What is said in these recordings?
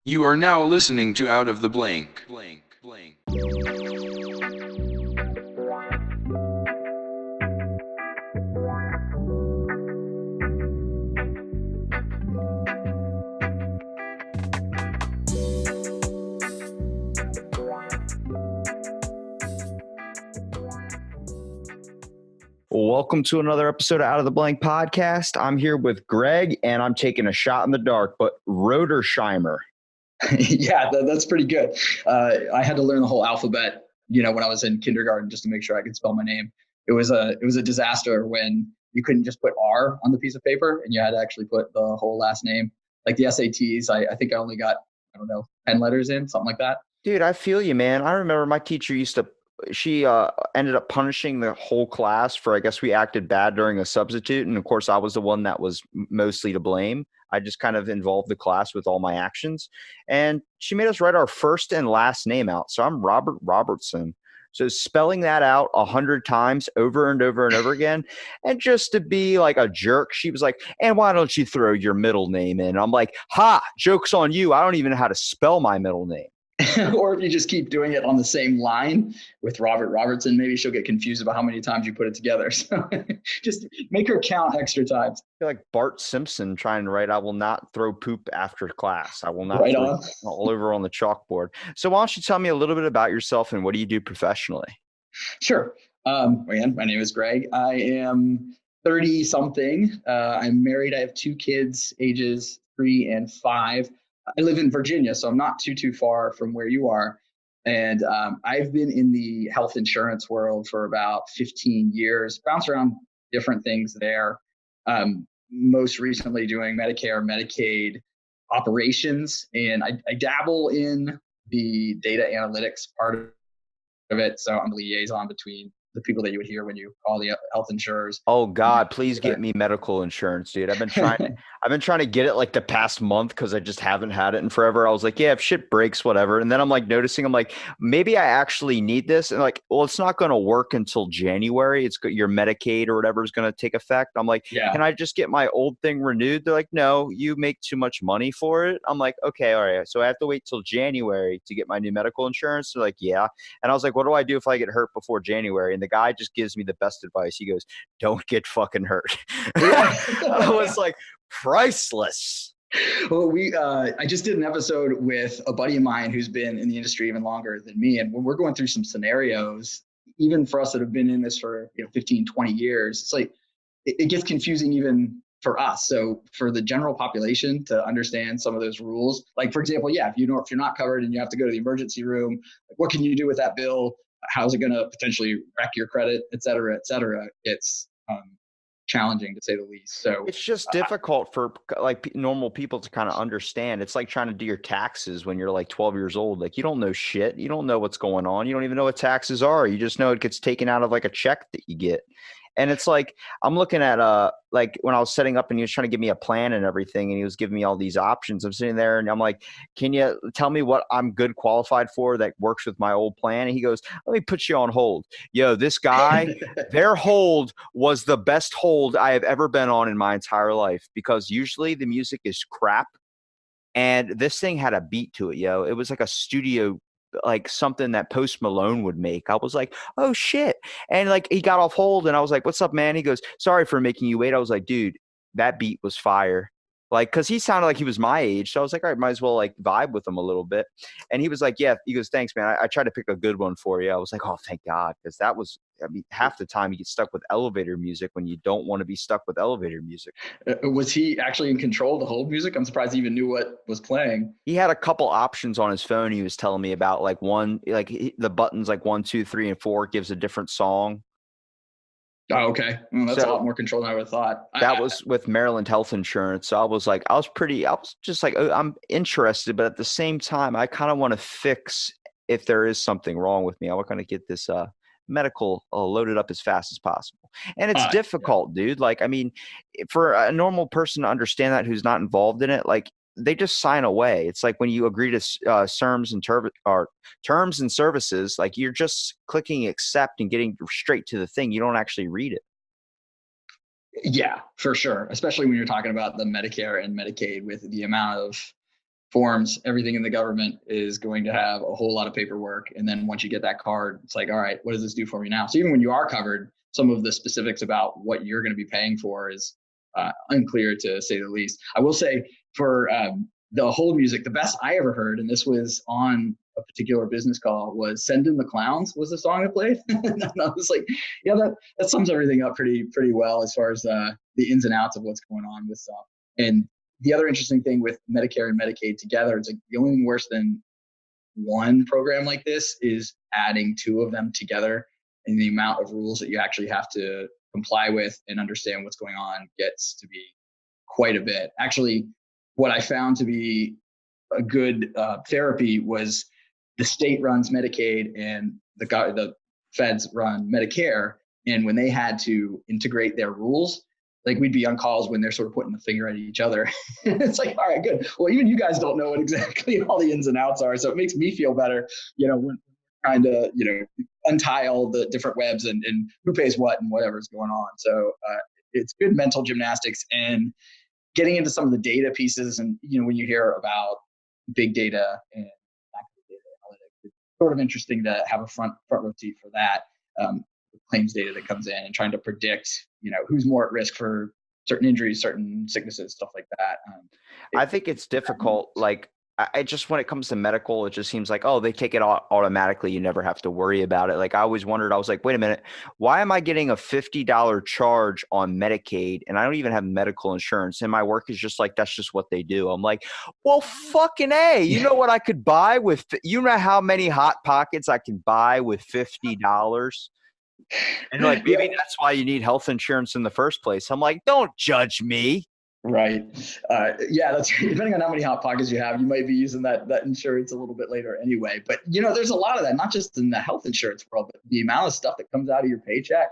You are now listening to Out of the Blank. Welcome to another episode of Out of the Blank podcast. I'm here with Greg, and I'm taking a shot in the dark, but Roedersheimer. Yeah, that's pretty good. I had to learn the whole alphabet, when I was in kindergarten just to make sure I could spell my name. It was a disaster when you couldn't just put R on the piece of paper and you had to actually put the whole last name. Like the SATs, I think I only got, 10 letters in, something like that. Dude, I feel you, man. I remember my teacher she ended up punishing the whole class for, I guess we acted bad during a substitute. And of course, I was the one that was mostly to blame. I just kind of involved the class with all my actions. And she made us write our first and last name out. So I'm Robert Robertson. So spelling that out 100 times over and over and over again. And just to be like a jerk, she was like, and why don't you throw your middle name in? I'm like, ha, joke's on you. I don't even know how to spell my middle name. Or if you just keep doing it on the same line with Robert Robertson, maybe she'll get confused about how many times you put it together. So just make her count extra times. I feel like Bart Simpson trying to write, I will not throw poop after class. I will not Right throw on. all over on the chalkboard. So why don't you tell me a little bit about yourself and what do you do professionally? Sure. Again, my name is Greg. I am 30 something. I'm married. I have two kids, ages 3 and 5. I live in Virginia, so I'm not too far from where you are. And I've been in the health insurance world for about 15 years, bounced around different things there. Most recently doing Medicare, Medicaid operations, and I dabble in the data analytics part of it. So I'm the liaison between the people that you would hear when you call the health insurers. Oh God, please get me medical insurance, dude. I've been trying to get it like the past month because I just haven't had it in forever. I was like, yeah, if shit breaks, whatever. And then I'm like noticing, I'm like, maybe I actually need this. And like, well, it's not going to work until January. Your Medicaid or whatever is going to take effect. I'm like, Yeah. can I just get my old thing renewed? They're like, no, you make too much money for it. I'm like, okay, all right. So I have to wait till January to get my new medical insurance. They're like, yeah. And I was like, what do I do if I get hurt before January? And the guy just gives me the best advice. He goes, don't get fucking hurt. I was like, priceless. Well, I just did an episode with a buddy of mine who's been in the industry even longer than me. And when we're going through some scenarios, even for us that have been in this for 15, 20 years, it's like, it gets confusing even for us. So for the general population to understand some of those rules, like for example, yeah, if you're not covered and you have to go to the emergency room, like what can you do with that bill? How's it going to potentially wreck your credit, et cetera, et cetera? It's challenging to say the least. So it's just difficult for like normal people to kind of understand. It's like trying to do your taxes when you're like 12 years old. Like you don't know shit. You don't know what's going on. You don't even know what taxes are. You just know it gets taken out of like a check that you get. And it's like I'm looking at like when I was setting up and he was trying to give me a plan and everything and he was giving me all these options. I'm sitting there and I'm like, can you tell me what I'm good qualified for that works with my old plan? And he goes, let me put you on hold. Yo, this guy, their hold was the best hold I have ever been on in my entire life because usually the music is crap. And this thing had a beat to it, yo. It was like a studio, like something that Post Malone would make. I was like, oh shit. And like he got off hold and I was like, what's up, man? He goes, sorry for making you wait. I was like, dude, that beat was fire. Like, cause he sounded like he was my age. So I was like, all right, might as well like vibe with him a little bit. And he was like, yeah, he goes, thanks, man. I tried to pick a good one for you. I was like, oh, thank God. Cause that was, I mean, half the time you get stuck with elevator music when you don't want to be stuck with elevator music. Was he actually in control of the whole music? I'm surprised he even knew what was playing. He had a couple options on his phone. He was telling me about like the buttons like 1, 2, 3, and 4 gives a different song. Oh, okay. Well, that's a lot So more control than I would have thought. that was with Maryland Health Insurance. So I was just like, oh, I'm interested, but at the same time, I kind of want to fix if there is something wrong with me. I want to kind of get this medical loaded up as fast as possible. And it's Yeah. difficult, dude. Like, I mean, for a normal person to understand that who's not involved in it, like they just sign away. It's like when you agree to terms and services, like you're just clicking accept and getting straight to the thing. You don't actually read it. Yeah, for sure. Especially when you're talking about the Medicare and Medicaid with the amount of forms, everything in the government is going to have a whole lot of paperwork. And then once you get that card, it's like, all right, what does this do for me now? So even when you are covered, some of the specifics about what you're going to be paying for is unclear, to say the least. I will say for the hold music, the best I ever heard, and this was on a particular business call, was "Send in the Clowns" was the song that played. And I was like, yeah, that sums everything up pretty well as far as the ins and outs of what's going on with stuff. And the other interesting thing with Medicare and Medicaid together, it's like the only thing worse than one program like this is adding two of them together, and the amount of rules that you actually have to comply with and understand what's going on gets to be quite a bit. Actually, what I found to be a good therapy was the state runs Medicaid and the feds run Medicare. And when they had to integrate their rules, like we'd be on calls when they're sort of putting the finger at each other. It's like, all right, good. Well, even you guys don't know what exactly all the ins and outs are. So it makes me feel better, when trying to, untie all the different webs and who pays what and whatever's going on. So it's good mental gymnastics and getting into some of the data pieces. And, when you hear about big data and data analytics, it's sort of interesting to have a front row seat for that. Claims data that comes in and trying to predict, who's more at risk for certain injuries, certain sicknesses, stuff like that. I think it's difficult. Like I just, when it comes to medical, it just seems like, oh, they take it automatically. You never have to worry about it. Like I always wondered, I was like, wait a minute, why am I getting a $50 charge on Medicaid and I don't even have medical insurance? And my work is just like, that's just what they do. I'm like, well, fucking A, you know what I could buy with, you know how many Hot Pockets I can buy with $50? And like, maybe that's why you need health insurance in the first place. I'm like, don't judge me. Right. That's depending on how many Hot Pockets you have, you might be using that insurance a little bit later anyway. But there's a lot of that, not just in the health insurance world, but the amount of stuff that comes out of your paycheck,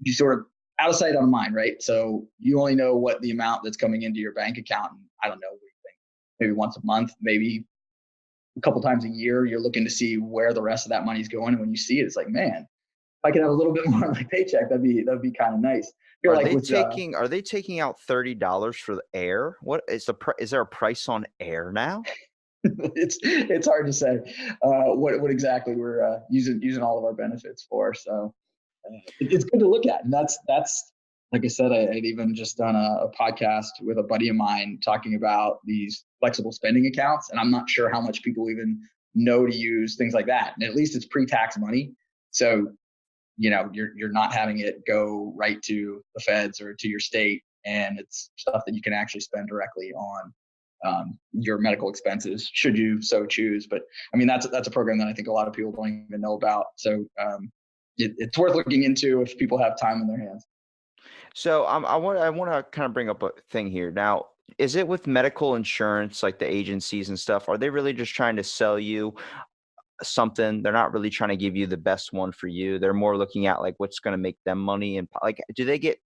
you sort of out of sight, out of mind, right? So you only know what the amount that's coming into your bank account. And I don't know, what do you think? Maybe once a month, maybe a couple times a year, you're looking to see where the rest of that money's going. And when you see it, it's like, man, if I could have a little bit more on my paycheck, that'd be kind of nice. Are they taking out $30 for the air? What is is there a price on air now? It's hard to say what exactly we're using all of our benefits for. So it's good to look at, and that's like I said, I'd even just done a podcast with a buddy of mine talking about these flexible spending accounts, and I'm not sure how much people even know to use things like that. And at least it's pre-tax money, so you're not having it go right to the feds or to your state, and it's stuff that you can actually spend directly on your medical expenses, should you so choose. But I mean, that's a program that I think a lot of people don't even know about. So it's worth looking into if people have time in their hands. So I want to kind of bring up a thing here. Now, is it with medical insurance, like the agencies and stuff? Are they really just trying to sell you something? They're not really trying to give you the best one for you. They're more looking at like what's going to make them money, and like, do they get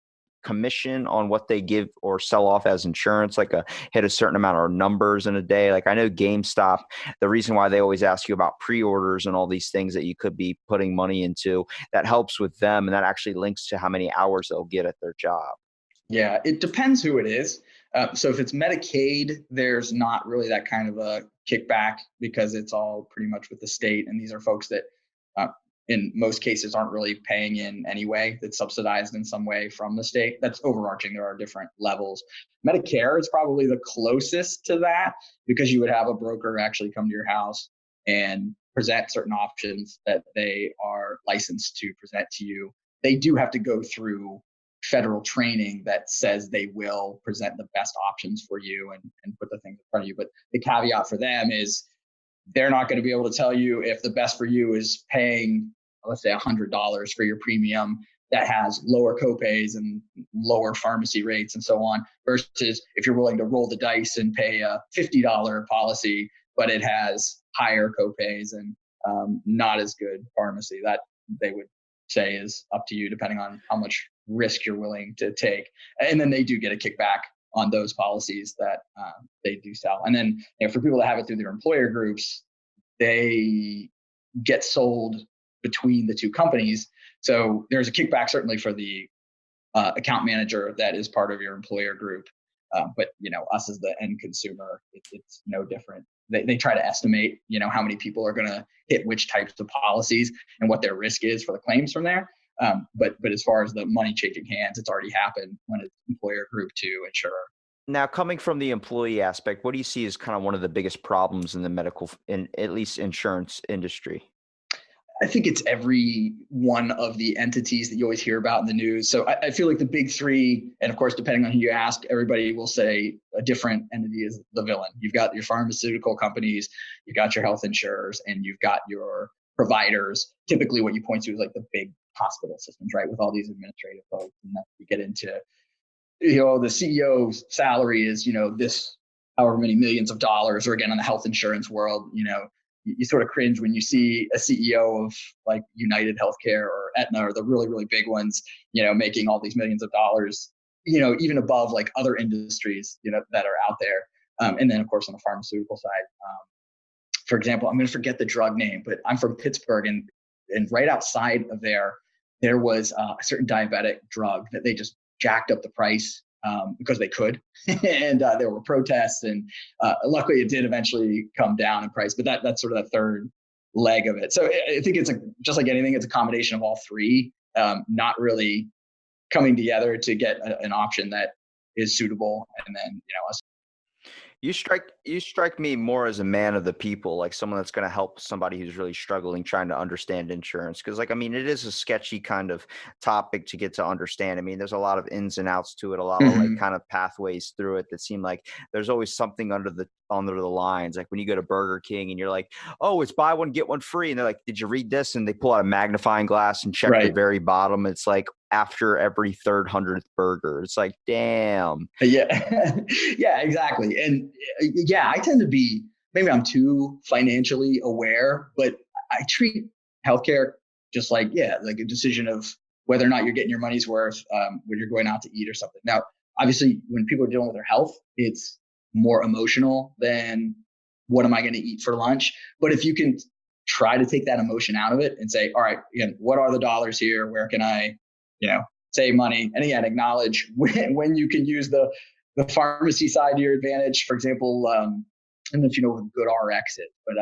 commission on what they give or sell off as insurance, like hit a certain amount of numbers in a day? Like I know GameStop, the reason why they always ask you about pre-orders and all these things that you could be putting money into, that helps with them, and that actually links to how many hours they'll get at their job. Yeah, it depends who it is. So if it's Medicaid, there's not really that kind of a kickback because it's all pretty much with the state. And these are folks that in most cases aren't really paying in anyway. That's subsidized in some way from the state. That's overarching. There are different levels. Medicare is probably the closest to that because you would have a broker actually come to your house and present certain options that they are licensed to present to you. They do have to go through federal training that says they will present the best options for you and put the things in front of you. But the caveat for them is they're not going to be able to tell you if the best for you is paying, let's say, $100 for your premium that has lower copays and lower pharmacy rates and so on, versus if you're willing to roll the dice and pay a $50 policy, but it has higher copays and not as good pharmacy. That they would say is up to you, depending on how much risk you're willing to take. And then they do get a kickback on those policies that they do sell. And then for people that have it through their employer groups, they get sold between the two companies. So there's a kickback certainly for the account manager that is part of your employer group. But us as the end consumer, it's no different. They try to estimate, how many people are going to hit which types of policies and what their risk is for the claims from there. But as far as the money changing hands, it's already happened when it's employer group to insurer. Now, coming from the employee aspect, what do you see as kind of one of the biggest problems in the medical, in at least insurance industry? I think it's every one of the entities that you always hear about in the news. So I feel like the big three, and of course, depending on who you ask, everybody will say a different entity is the villain. You've got your pharmaceutical companies, you've got your health insurers, and you've got your providers. Typically what you point to is like the big hospital systems, right? With all these administrative folks, and then you get into, the CEO's salary is, this however many millions of dollars, or again, in the health insurance world, you sort of cringe when you see a CEO of like United Healthcare or Aetna or the really, really big ones, making all these millions of dollars, even above like other industries, that are out there. And then of course, on the pharmaceutical side, for example, I'm going to forget the drug name, but I'm from Pittsburgh, and right outside of there was a certain diabetic drug that they just jacked up the price because they could. And there were protests, and luckily it did eventually come down in price, but that's sort of that third leg of it. So I think it's just like anything, it's a combination of all three, not really coming together to get an option that is suitable. And then, us. You strike me more as a man of the people, like someone that's going to help somebody who's really struggling trying to understand insurance. Because, like, I mean, it is a sketchy kind of topic to get to understand. I mean, there's a lot of ins and outs to it, a lot of like kind of pathways through it that seem like there's always something under the lines. Like when you go to Burger King and you're like, oh, it's buy one get one free, and they're like, did you read this? And they pull out a magnifying glass and check the very bottom. It's like after every third 100th burger. It's like, damn. Yeah. Yeah, exactly. And yeah, I tend to be, maybe I'm too financially aware, but I treat healthcare just like, like a decision of whether or not you're getting your money's worth when you're going out to eat or something. Now, obviously, when people are dealing with their health, it's more emotional than what am I going to eat for lunch? But if you can try to take that emotion out of it and say, all right, again, what are the dollars here? Where can I, save money? And again, acknowledge when you can use the pharmacy side to your advantage. For example, I don't know if you know what GoodRx is, but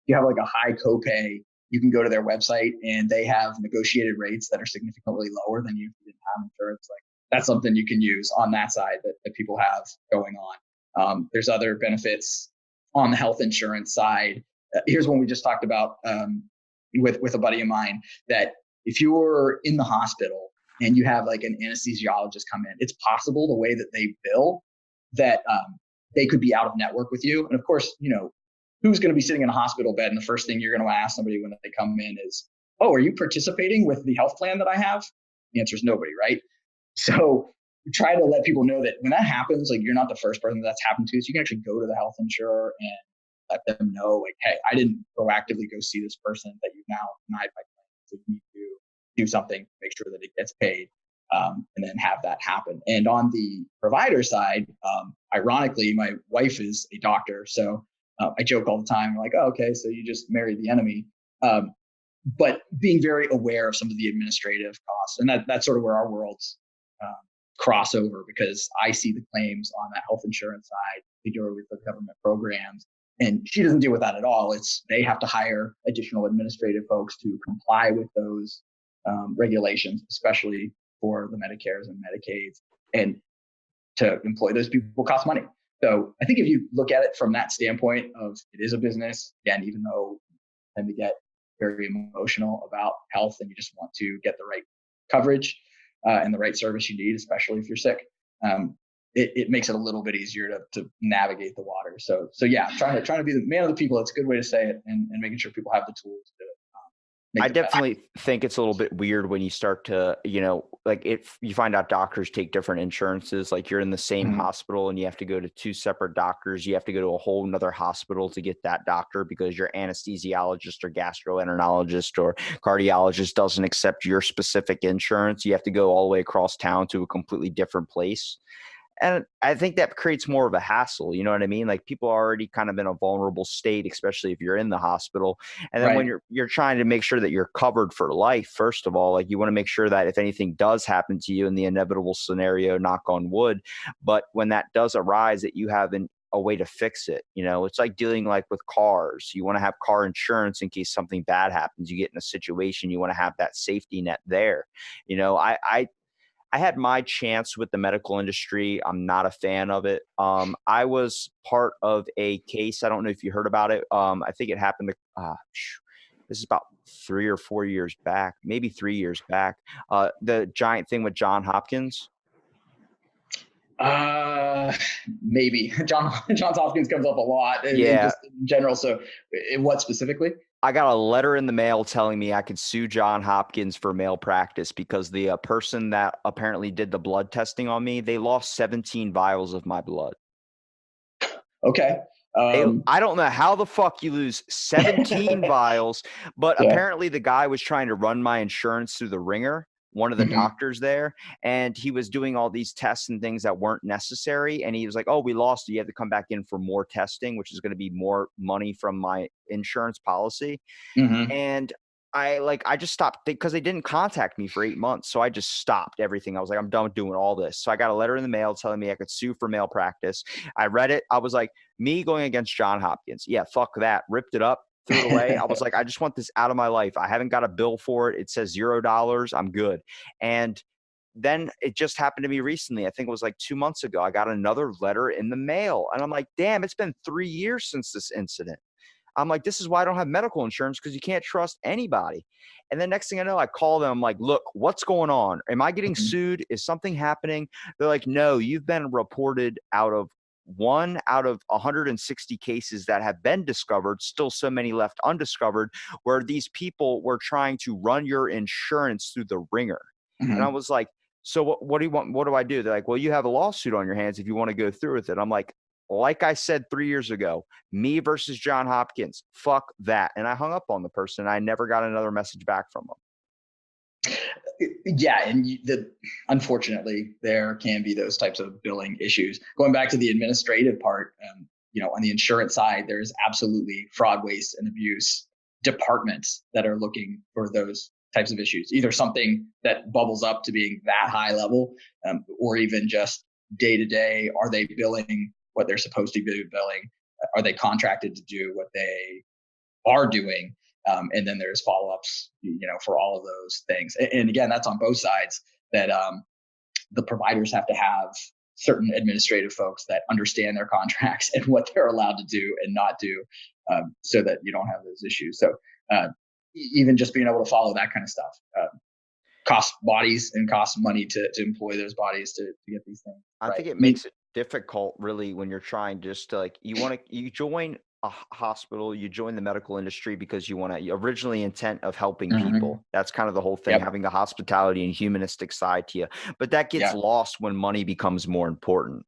you have like a high copay, you can go to their website and they have negotiated rates that are significantly lower than you didn't have insurance. Like that's something you can use on that side that people have going on. There's other benefits on the health insurance side. Here's one we just talked about with a buddy of mine, that if you're in the hospital and you have like an anesthesiologist come in, it's possible the way that they bill that they could be out of network with you. And of course, who's going to be sitting in a hospital bed and the first thing you're going to ask somebody when they come in is, oh, are you participating with the health plan that I have? The answer is nobody, right? So try to let people know that when that happens, like you're not the first person that's happened to. So you can actually go to the health insurer and let them know, like, hey, I didn't proactively go see this person that you've now denied my claim. So you need to do something, make sure that it gets paid, and then have that happen. And on the provider side, ironically, my wife is a doctor. So I joke all the time, like, oh, okay, so you just married the enemy. But being very aware of some of the administrative costs, and that's sort of where our worlds cross over, because I see the claims on that health insurance side, particularly with the government programs. And she doesn't deal with that at all. It's they have to hire additional administrative folks to comply with those regulations, especially for the Medicares and Medicaids, and to employ those people costs money. So I think if you look at it from that standpoint of it is a business, again, even though you tend to get very emotional about health and you just want to get the right coverage and the right service you need, especially if you're sick, it makes it a little bit easier to navigate the water. So yeah, trying to be the man of the people. It's a good way to say it, and making sure people have the tools to I definitely think it's a little bit weird when you start to, like if you find out doctors take different insurances, like you're in the same hospital and you have to go to two separate doctors. You have to go to a whole nother hospital to get that doctor because your anesthesiologist or gastroenterologist or cardiologist doesn't accept your specific insurance. You have to go all the way across town to a completely different place. And I think that creates more of a hassle. You know what I mean? Like people are already kind of in a vulnerable state, especially if you're in the hospital. And then when Right. you're trying to make sure that you're covered for life, first of all, like you want to make sure that if anything does happen to you in the inevitable scenario, knock on wood, but when that does arise, that you have a way to fix it. You know, it's like dealing like with cars. You want to have car insurance in case something bad happens. You get in a situation, you want to have that safety net there. You know, I had my chance with the medical industry. I'm not a fan of it. I was part of a case. I don't know if you heard about it. I think it happened this is about 3 or 4 years back, maybe 3 years back. The giant thing with John Hopkins. Uh, Maybe Johns Hopkins comes up a lot in Yeah, just in general. So, what specifically? I got a letter in the mail telling me I could sue John Hopkins for malpractice because the person that apparently did the blood testing on me, they lost 17 vials of my blood. Okay. I don't know how the fuck you lose 17 vials, but Yeah. apparently the guy was trying to run my insurance through the ringer, one of the Mhm. doctors there, and he was doing all these tests and things that weren't necessary. And he was like, "Oh, we lost it. You have to come back in for more testing, which is going to be more money from my insurance policy." Mhm. And I just stopped because they didn't contact me for 8 months. So I just stopped everything. I was like, I'm done with doing all this. So I got a letter in the mail telling me I could sue for malpractice. I read it. I was like, me going against John Hopkins. Yeah, fuck that. Ripped it up, threw it away. I was like, I just want this out of my life. I haven't got a bill for it. It says $0. I'm good. And then it just happened to me recently. I think it was like 2 months ago. I got another letter in the mail. And I'm like, damn, it's been 3 years since this incident. I'm like, this is why I don't have medical insurance because you can't trust anybody. And then next thing I know, I call them. I'm like, look, what's going on? Am I getting Mhm. sued? Is something happening? They're like, no, you've been reported out of 1 out of 160 cases that have been discovered, still so many left undiscovered, where these people were trying to run your insurance through the ringer. And I Mhm. was like, so what do you want? What do I do? They're like, well, you have a lawsuit on your hands if you want to go through with it. I'm like I said 3 years ago, me versus John Hopkins, fuck that. And I hung up on the person. I never got another message back from him. Yeah, and unfortunately, there can be those types of billing issues. Going back to the administrative part, on the insurance side, there's absolutely fraud, waste, and abuse departments that are looking for those types of issues. Either something that bubbles up to being that high level, or even just day to day. Are they billing what they're supposed to be billing? Are they contracted to do what they are doing? And then there's follow-ups, for all of those things. And again, that's on both sides. That the providers have to have certain administrative folks that understand their contracts and what they're allowed to do and not do, so that you don't have those issues. So uh, even just being able to follow that kind of stuff costs bodies and costs money to employ those bodies to get these things I right. think it I mean, makes it difficult really when you're trying just to like, you join a hospital, you join the medical industry because you want to originally intent of helping mhm. people. That's kind of the whole thing, Yep. having the hospitality and humanistic side to you. But that gets Yeah. lost when money becomes more important.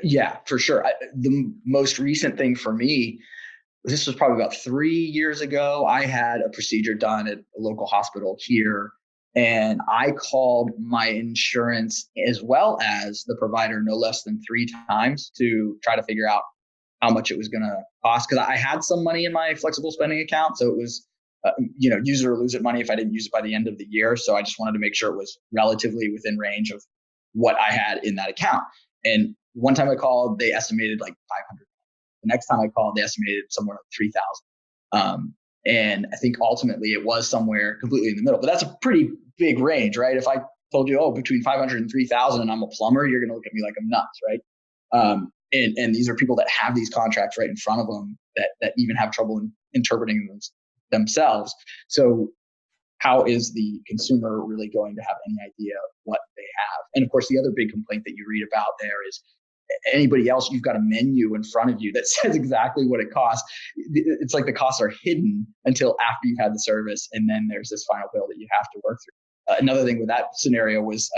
Yeah, for sure. The most recent thing for me, this was probably about 3 years ago. I had a procedure done at a local hospital here, and I called my insurance as well as the provider no less than 3 times to try to figure out how much it was going to cost. Because I had some money in my flexible spending account, so it was, use it or lose it money if I didn't use it by the end of the year. So I just wanted to make sure it was relatively within range of what I had in that account. And one time I called, they estimated like 500. The next time I called, they estimated somewhere like 3,000. And I think ultimately it was somewhere completely in the middle. But that's a pretty big range, right? If I told you, oh, between 500 and 3,000, and I'm a plumber, you're going to look at me like I'm nuts, right? And these are people that have these contracts right in front of them that even have trouble interpreting themselves. So how is the consumer really going to have any idea what they have? And of course, the other big complaint that you read about there is anybody else, you've got a menu in front of you that says exactly what it costs. It's like the costs are hidden until after you've had the service, and then there's this final bill that you have to work through. Another thing with that scenario was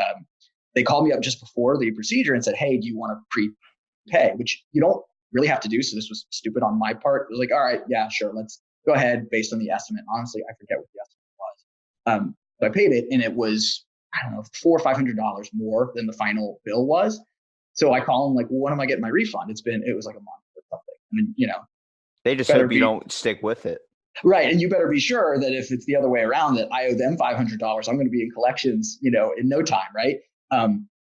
they called me up just before the procedure and said, hey, do you want to prepay? Which you don't really have to do. So this was stupid on my part. It was like, all right, yeah, sure, let's go ahead based on the estimate. Honestly, I forget what the estimate was. So I paid it, and it was, I don't know, $400 or $500 more than the final bill was. So I call them like, well, when am I getting my refund? It was like a month or something. I mean, They just better hope you don't stick with it. right. And you better be sure that if it's the other way around, that I owe them $500, I'm going to be in collections, in no time. Right.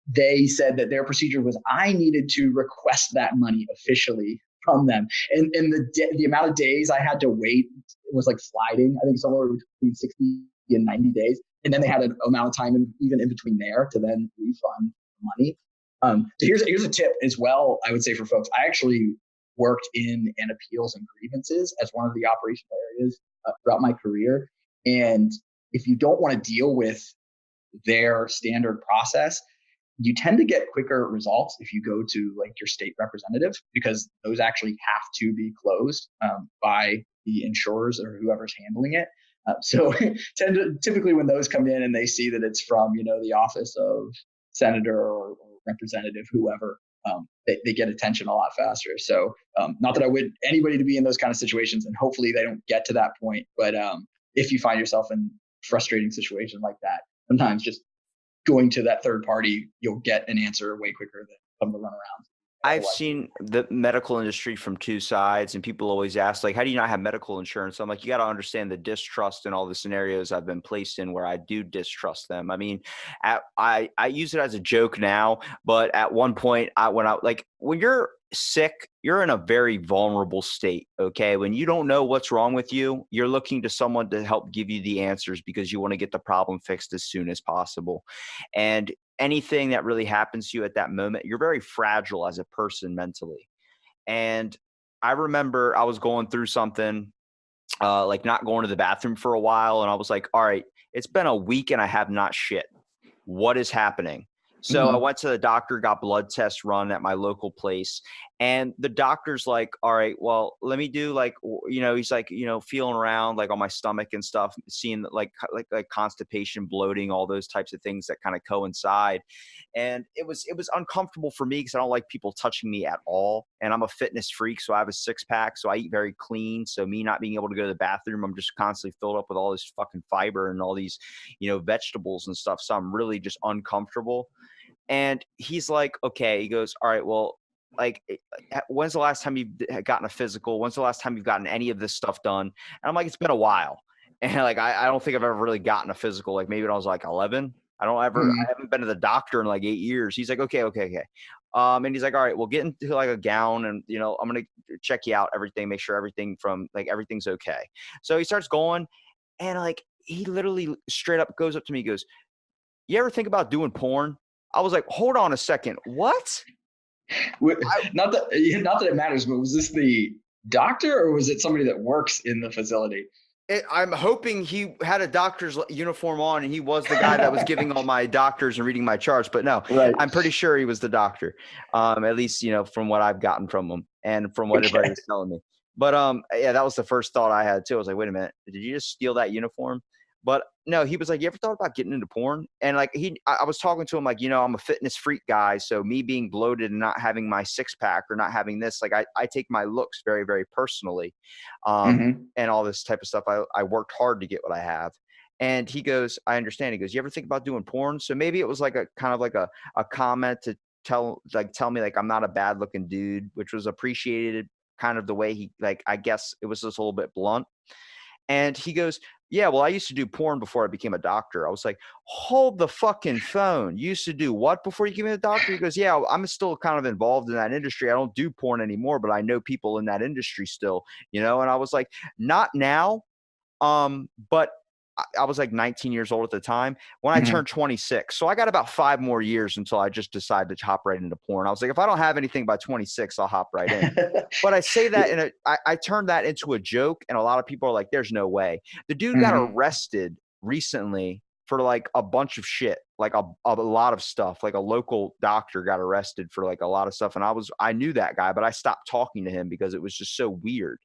They said that their procedure was I needed to request that money officially from them. And the amount of days I had to wait was like sliding. I think somewhere between 60 and 90 days. And then they had an amount of time even in between there to then refund the money. So here's a tip as well, I would say, for folks. I actually worked in an appeals and grievances as one of the operational areas throughout my career. And if you don't want to deal with their standard process, you tend to get quicker results if you go to like your state representative, because those actually have to be closed by the insurers or whoever's handling it. So typically when those come in and they see that it's from, the office of senator or representative, whoever, they get attention a lot faster. So not that I would anybody to be in those kind of situations, and hopefully they don't get to that point. But if you find yourself in a frustrating situation like that, sometimes just going to that third party, you'll get an answer way quicker than some of the runarounds. I've seen the medical industry from two sides, and people always ask, like, how do you not have medical insurance? I'm like, you got to understand the distrust in all the scenarios I've been placed in where I do distrust them. I mean, I use it as a joke now, but at one point, when you're sick, you're in a very vulnerable state. Okay. When you don't know what's wrong with you, you're looking to someone to help give you the answers because you want to get the problem fixed as soon as possible. And anything that really happens to you at that moment, you're very fragile as a person mentally. And I remember I was going through something, like not going to the bathroom for a while. And I was like, all right, it's been a week and I have not shit. What is happening? So I went to the doctor, got blood tests run at my local place. And the doctor's like, all right, well, let me do he's like, feeling around like on my stomach and stuff, seeing like constipation, bloating, all those types of things that kind of coincide. And it was uncomfortable for me because I don't like people touching me at all. And I'm a fitness freak. So I have a 6-pack. So I eat very clean. So me not being able to go to the bathroom, I'm just constantly filled up with all this fucking fiber and all these, vegetables and stuff. So I'm really just uncomfortable. And he's like, okay, he goes, all right, well, like, when's the last time you've gotten a physical? When's the last time you've gotten any of this stuff done? And I'm like, it's been a while. And like, I don't think I've ever really gotten a physical. Like maybe when I was like 11. I haven't been to the doctor in like 8 years. He's like, okay. And he's like, all right, we'll get into like a gown and, I'm going to check you out, everything, make sure everything's okay. So he starts going and like, he literally straight up goes up to me, goes, you ever think about doing porn? I was like, hold on a second. What? Not that it matters, but was this the doctor or was it somebody that works in the facility? I'm hoping he had a doctor's uniform on and he was the guy that was giving all my doctors and reading my charts. But no, right. I'm pretty sure he was the doctor. At least, from what I've gotten from him and from what everybody was telling me. But yeah, that was the first thought I had too. I was like, wait a minute, did you just steal that uniform? But no, he was like, you ever thought about getting into porn? And like I was talking to him like, I'm a fitness freak guy. So me being bloated and not having my 6-pack or not having this, like I take my looks very, very personally, and all this type of stuff. I worked hard to get what I have. And he goes, I understand. He goes, you ever think about doing porn? So maybe it was like a kind of like a comment to tell me like I'm not a bad looking dude, which was appreciated, kind of the way he, like, I guess it was just a little bit blunt. And he goes, yeah, well, I used to do porn before I became a doctor. I was like, hold the fucking phone. You used to do what before you became a doctor? He goes, yeah, I'm still kind of involved in that industry. I don't do porn anymore, but I know people in that industry still, And I was like, not now. But I was like 19 years old at the time when I turned 26. So I got about 5 more years until I just decided to hop right into porn. I was like, if I don't have anything by 26, I'll hop right in. But I say that I turned that into a joke. And a lot of people are like, there's no way. The dude got arrested recently for like a bunch of shit, like a lot of stuff. Like a local doctor got arrested for like a lot of stuff. And I knew that guy, but I stopped talking to him because it was just so weird.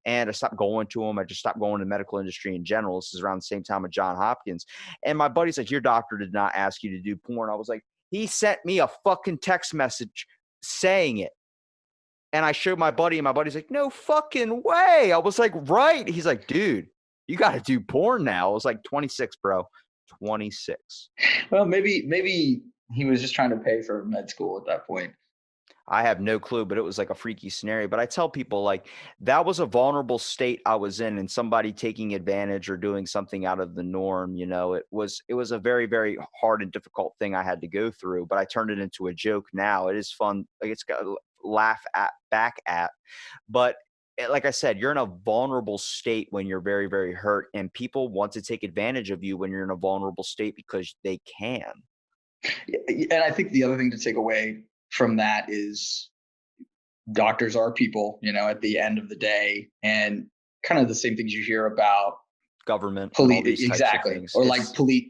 And I stopped going to him. I just stopped going to the medical industry in general. This is around the same time with John Hopkins. And my buddy's like, your doctor did not ask you to do porn. I was like, he sent me a fucking text message saying it. And I showed my buddy, and my buddy's like, no fucking way. I was like, right. He's like, dude, you got to do porn now. I was like, 26, bro. 26. Well, maybe he was just trying to pay for med school at that point. I have no clue, but it was like a freaky scenario. But I tell people like that was a vulnerable state I was in, and somebody taking advantage or doing something out of the norm. It was a very, very hard and difficult thing I had to go through. But I turned it into a joke now. It is fun. Like it's got to laugh at back at. But like I said, you're in a vulnerable state when you're very, very hurt, and people want to take advantage of you when you're in a vulnerable state because they can. And I think the other thing to take away from that is doctors are people, at the end of the day, and kind of the same things you hear about Government, and all police, these types of exactly, things. or like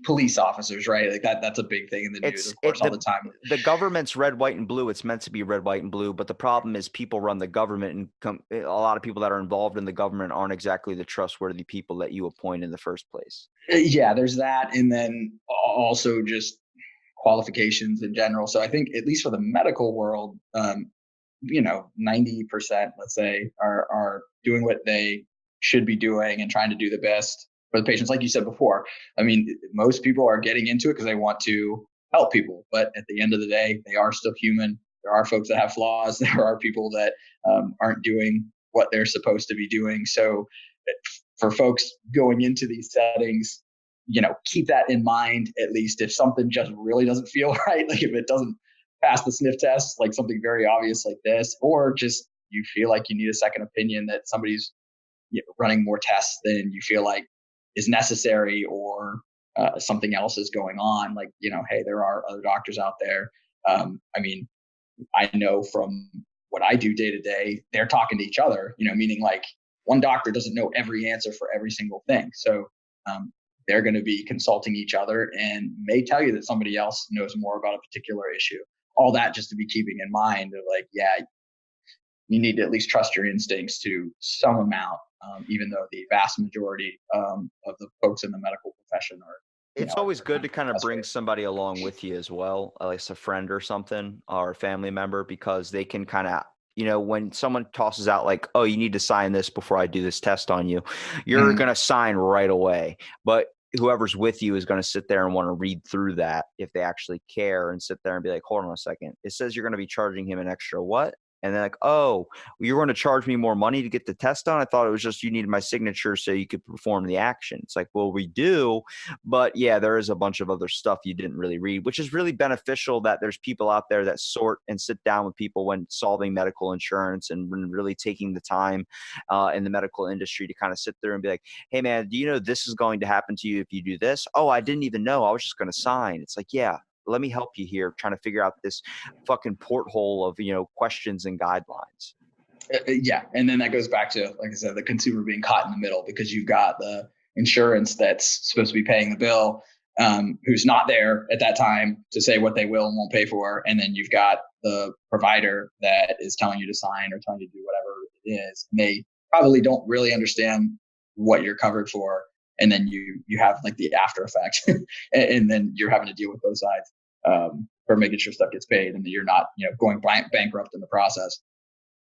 police officers, right? Like that's a big thing in the news, of course, all the time. The government's red, white, and blue. It's meant to be red, white, and blue. But the problem is people run the government, and a lot of people that are involved in the government aren't exactly the trustworthy people that you appoint in the first place. Yeah, there's that, and then also just qualifications in general. So I think at least for the medical world, 90%, let's say, are doing what they should be doing and trying to do the best for the patients. Like you said before, I mean, most people are getting into it because they want to help people, but at the end of the day, they are still human. There are folks that have flaws. There are people that aren't doing what they're supposed to be doing. So for folks going into these settings, keep that in mind, at least if something just really doesn't feel right, like if it doesn't pass the sniff test, like something very obvious like this, or just you feel like you need a second opinion that somebody's running more tests than you feel like is necessary, or something else is going on. Like, hey, there are other doctors out there. I mean, I know from what I do day to day, they're talking to each other, meaning like one doctor doesn't know every answer for every single thing. So they're going to be consulting each other and may tell you that somebody else knows more about a particular issue. All that just to be keeping in mind of like, yeah, you need to at least trust your instincts to some amount, even though the vast majority of the folks in the medical profession are. It's always good to kind of bring somebody along with you as well, like a friend or something, or a family member, because they can kind of, when someone tosses out like, oh, you need to sign this before I do this test on you, you're going to sign right away. But whoever's with you is going to sit there and want to read through that if they actually care, and sit there and be like, hold on a second. It says you're going to be charging him an extra what? And they're like, oh, you're going to charge me more money to get the test done? I thought it was just you needed my signature so you could perform the action. It's like, well, we do. But yeah, there is a bunch of other stuff you didn't really read, which is really beneficial that there's people out there that sort and sit down with people when solving medical insurance, and really taking the time in the medical industry to kind of sit there and be like, hey, man, do you know this is going to happen to you if you do this? Oh, I didn't even know. I was just going to sign. It's like, yeah, let me help you here, trying to figure out this fucking porthole of, questions and guidelines. Yeah. And then that goes back to, like I said, the consumer being caught in the middle, because you've got the insurance that's supposed to be paying the bill, who's not there at that time to say what they will and won't pay for. And then you've got the provider that is telling you to sign or telling you to do whatever it is. And they probably don't really understand what you're covered for. And then you have like the after effect, and then you're having to deal with both sides for making sure stuff gets paid, and that you're not, going bankrupt in the process.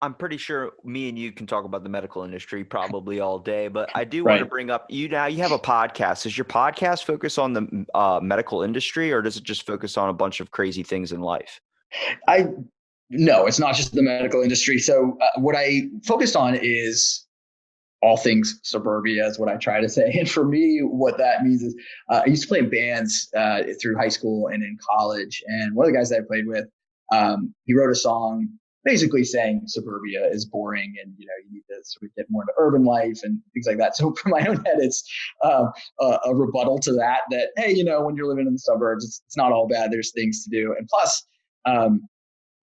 I'm pretty sure me and you can talk about the medical industry probably all day, but I do want Right. to bring up you have a podcast. Does your podcast focus on the medical industry, or does it just focus on a bunch of crazy things in life? No, it's not just the medical industry. So what I focused on is all things suburbia, is what I try to say. And for me, what that means is I used to play in bands through high school and in college. And one of the guys that I played with, he wrote a song basically saying suburbia is boring, and you need to sort of get more into urban life and things like that. So for my own head, it's a rebuttal to that hey, when you're living in the suburbs, it's not all bad. There's things to do. And plus,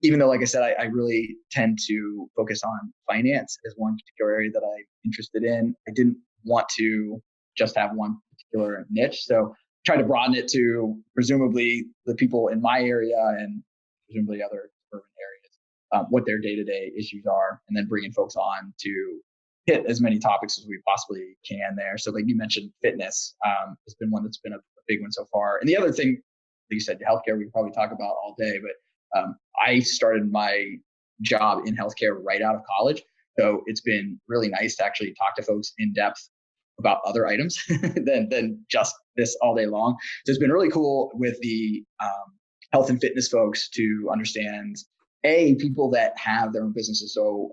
even though, like I said, I really tend to focus on finance as one particular area that I'm interested in, I didn't want to just have one particular niche. So try to broaden it to presumably the people in my area and presumably other urban areas, what their day-to-day issues are, and then bringing folks on to hit as many topics as we possibly can there. So like you mentioned, fitness has been one that's been a big one so far. And the other thing, like you said, healthcare, we could probably talk about all day, but I started my job in healthcare right out of college. So it's been really nice to actually talk to folks in depth about other items than just this all day long. So it's been really cool with the health and fitness folks to understand people that have their own businesses. So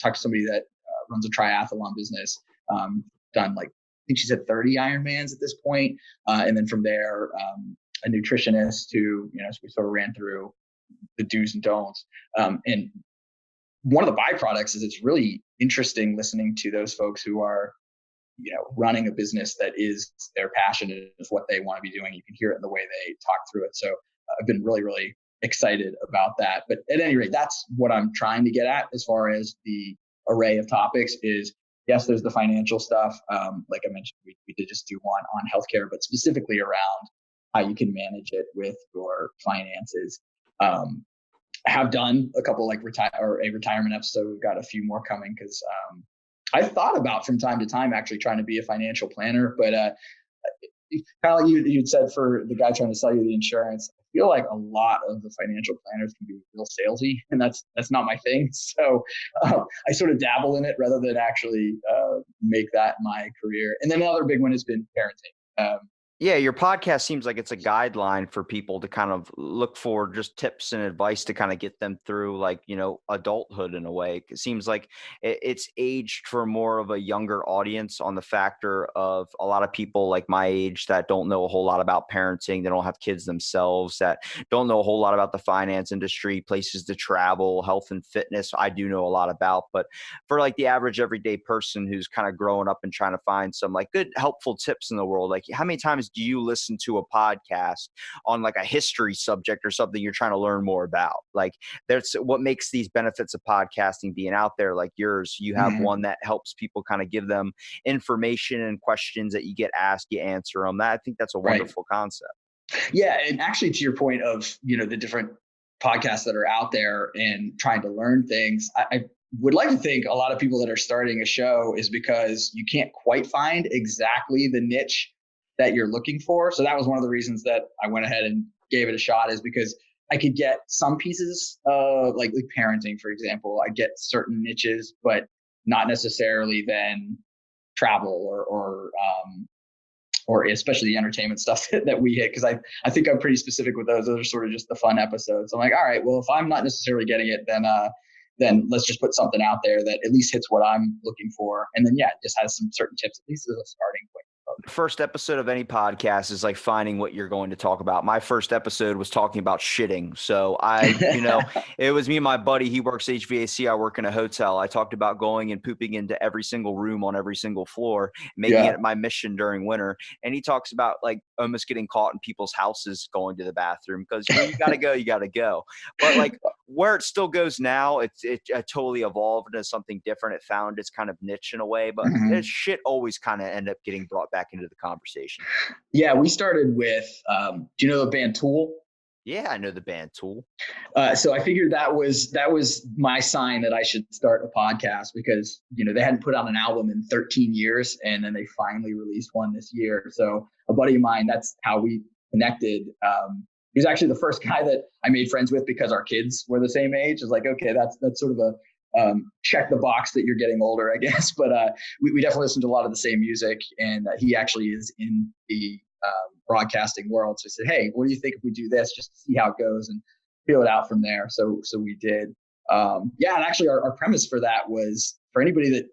talk to somebody that runs a triathlon business, done like, I think she said 30 Ironmans at this point. And then from there, a nutritionist who, so we sort of ran through the do's and don'ts. And one of the byproducts is it's really interesting listening to those folks who are, running a business that is their passion and is what they want to be doing. You can hear it in the way they talk through it. So I've been really, really excited about that. But at any rate, that's what I'm trying to get at as far as the array of topics is, yes, there's the financial stuff. Like I mentioned, we did just do one on healthcare, but specifically around how you can manage it with your finances. I have done a couple like a retirement episode. We've got a few more coming because I've thought about from time to time actually trying to be a financial planner, but kind of like you'd said for the guy trying to sell you the insurance, I feel like a lot of the financial planners can be real salesy, and that's not my thing. So I sort of dabble in it rather than actually make that my career. And then another big one has been parenting. Yeah, your podcast seems like it's a guideline for people to kind of look for just tips and advice to kind of get them through, like, adulthood in a way. It seems like it's aged for more of a younger audience on the factor of a lot of people like my age that don't know a whole lot about parenting. They don't have kids themselves, that don't know a whole lot about the finance industry, places to travel, health and fitness. I do know a lot about, but for like the average everyday person who's kind of growing up and trying to find some like good, helpful tips in the world, like how many times do you listen to a podcast on like a history subject or something you're trying to learn more about? Like that's what makes these benefits of podcasting being out there like yours. You have one that helps people kind of give them information and questions that you get asked, you answer them. I think that's a wonderful concept. Yeah. And actually to your point of, the different podcasts that are out there and trying to learn things, I would like to think a lot of people that are starting a show is because you can't quite find exactly the niche that you're looking for. So that was one of the reasons that I went ahead and gave it a shot, is because I could get some pieces like parenting, for example. I get certain niches, but not necessarily then travel or especially the entertainment stuff that we hit. Cause I think I'm pretty specific with those. Those are sort of just the fun episodes. I'm like, all right, well, if I'm not necessarily getting it, then let's just put something out there that at least hits what I'm looking for. And then, yeah, it just has some certain tips, at least as a starting point. First episode of any podcast is like finding what you're going to talk about. My first episode was talking about shitting. So it was me and my buddy. He works HVAC. I work in a hotel. I talked about going and pooping into every single room on every single floor, making it my mission during winter. And he talks about like almost getting caught in people's houses going to the bathroom because you got to go, you got to go. But like where it still goes now, it totally evolved into something different. It found its kind of niche in a way, but shit always kind of end up getting brought back into the conversation. Yeah, we started with, do you know the band Tool? Yeah, I know the band Tool. So I figured that was my sign that I should start a podcast because, they hadn't put out an album in 13 years and then they finally released one this year. So a buddy of mine, that's how we connected. He was actually the first guy that I made friends with because our kids were the same age. It's like, okay, that's sort of a check the box that you're getting older, I guess. But we definitely listen to a lot of the same music, and he actually is in the broadcasting world. So I said, hey, what do you think if we do this just to see how it goes and feel it out from there? So we did. And actually our premise for that was for anybody that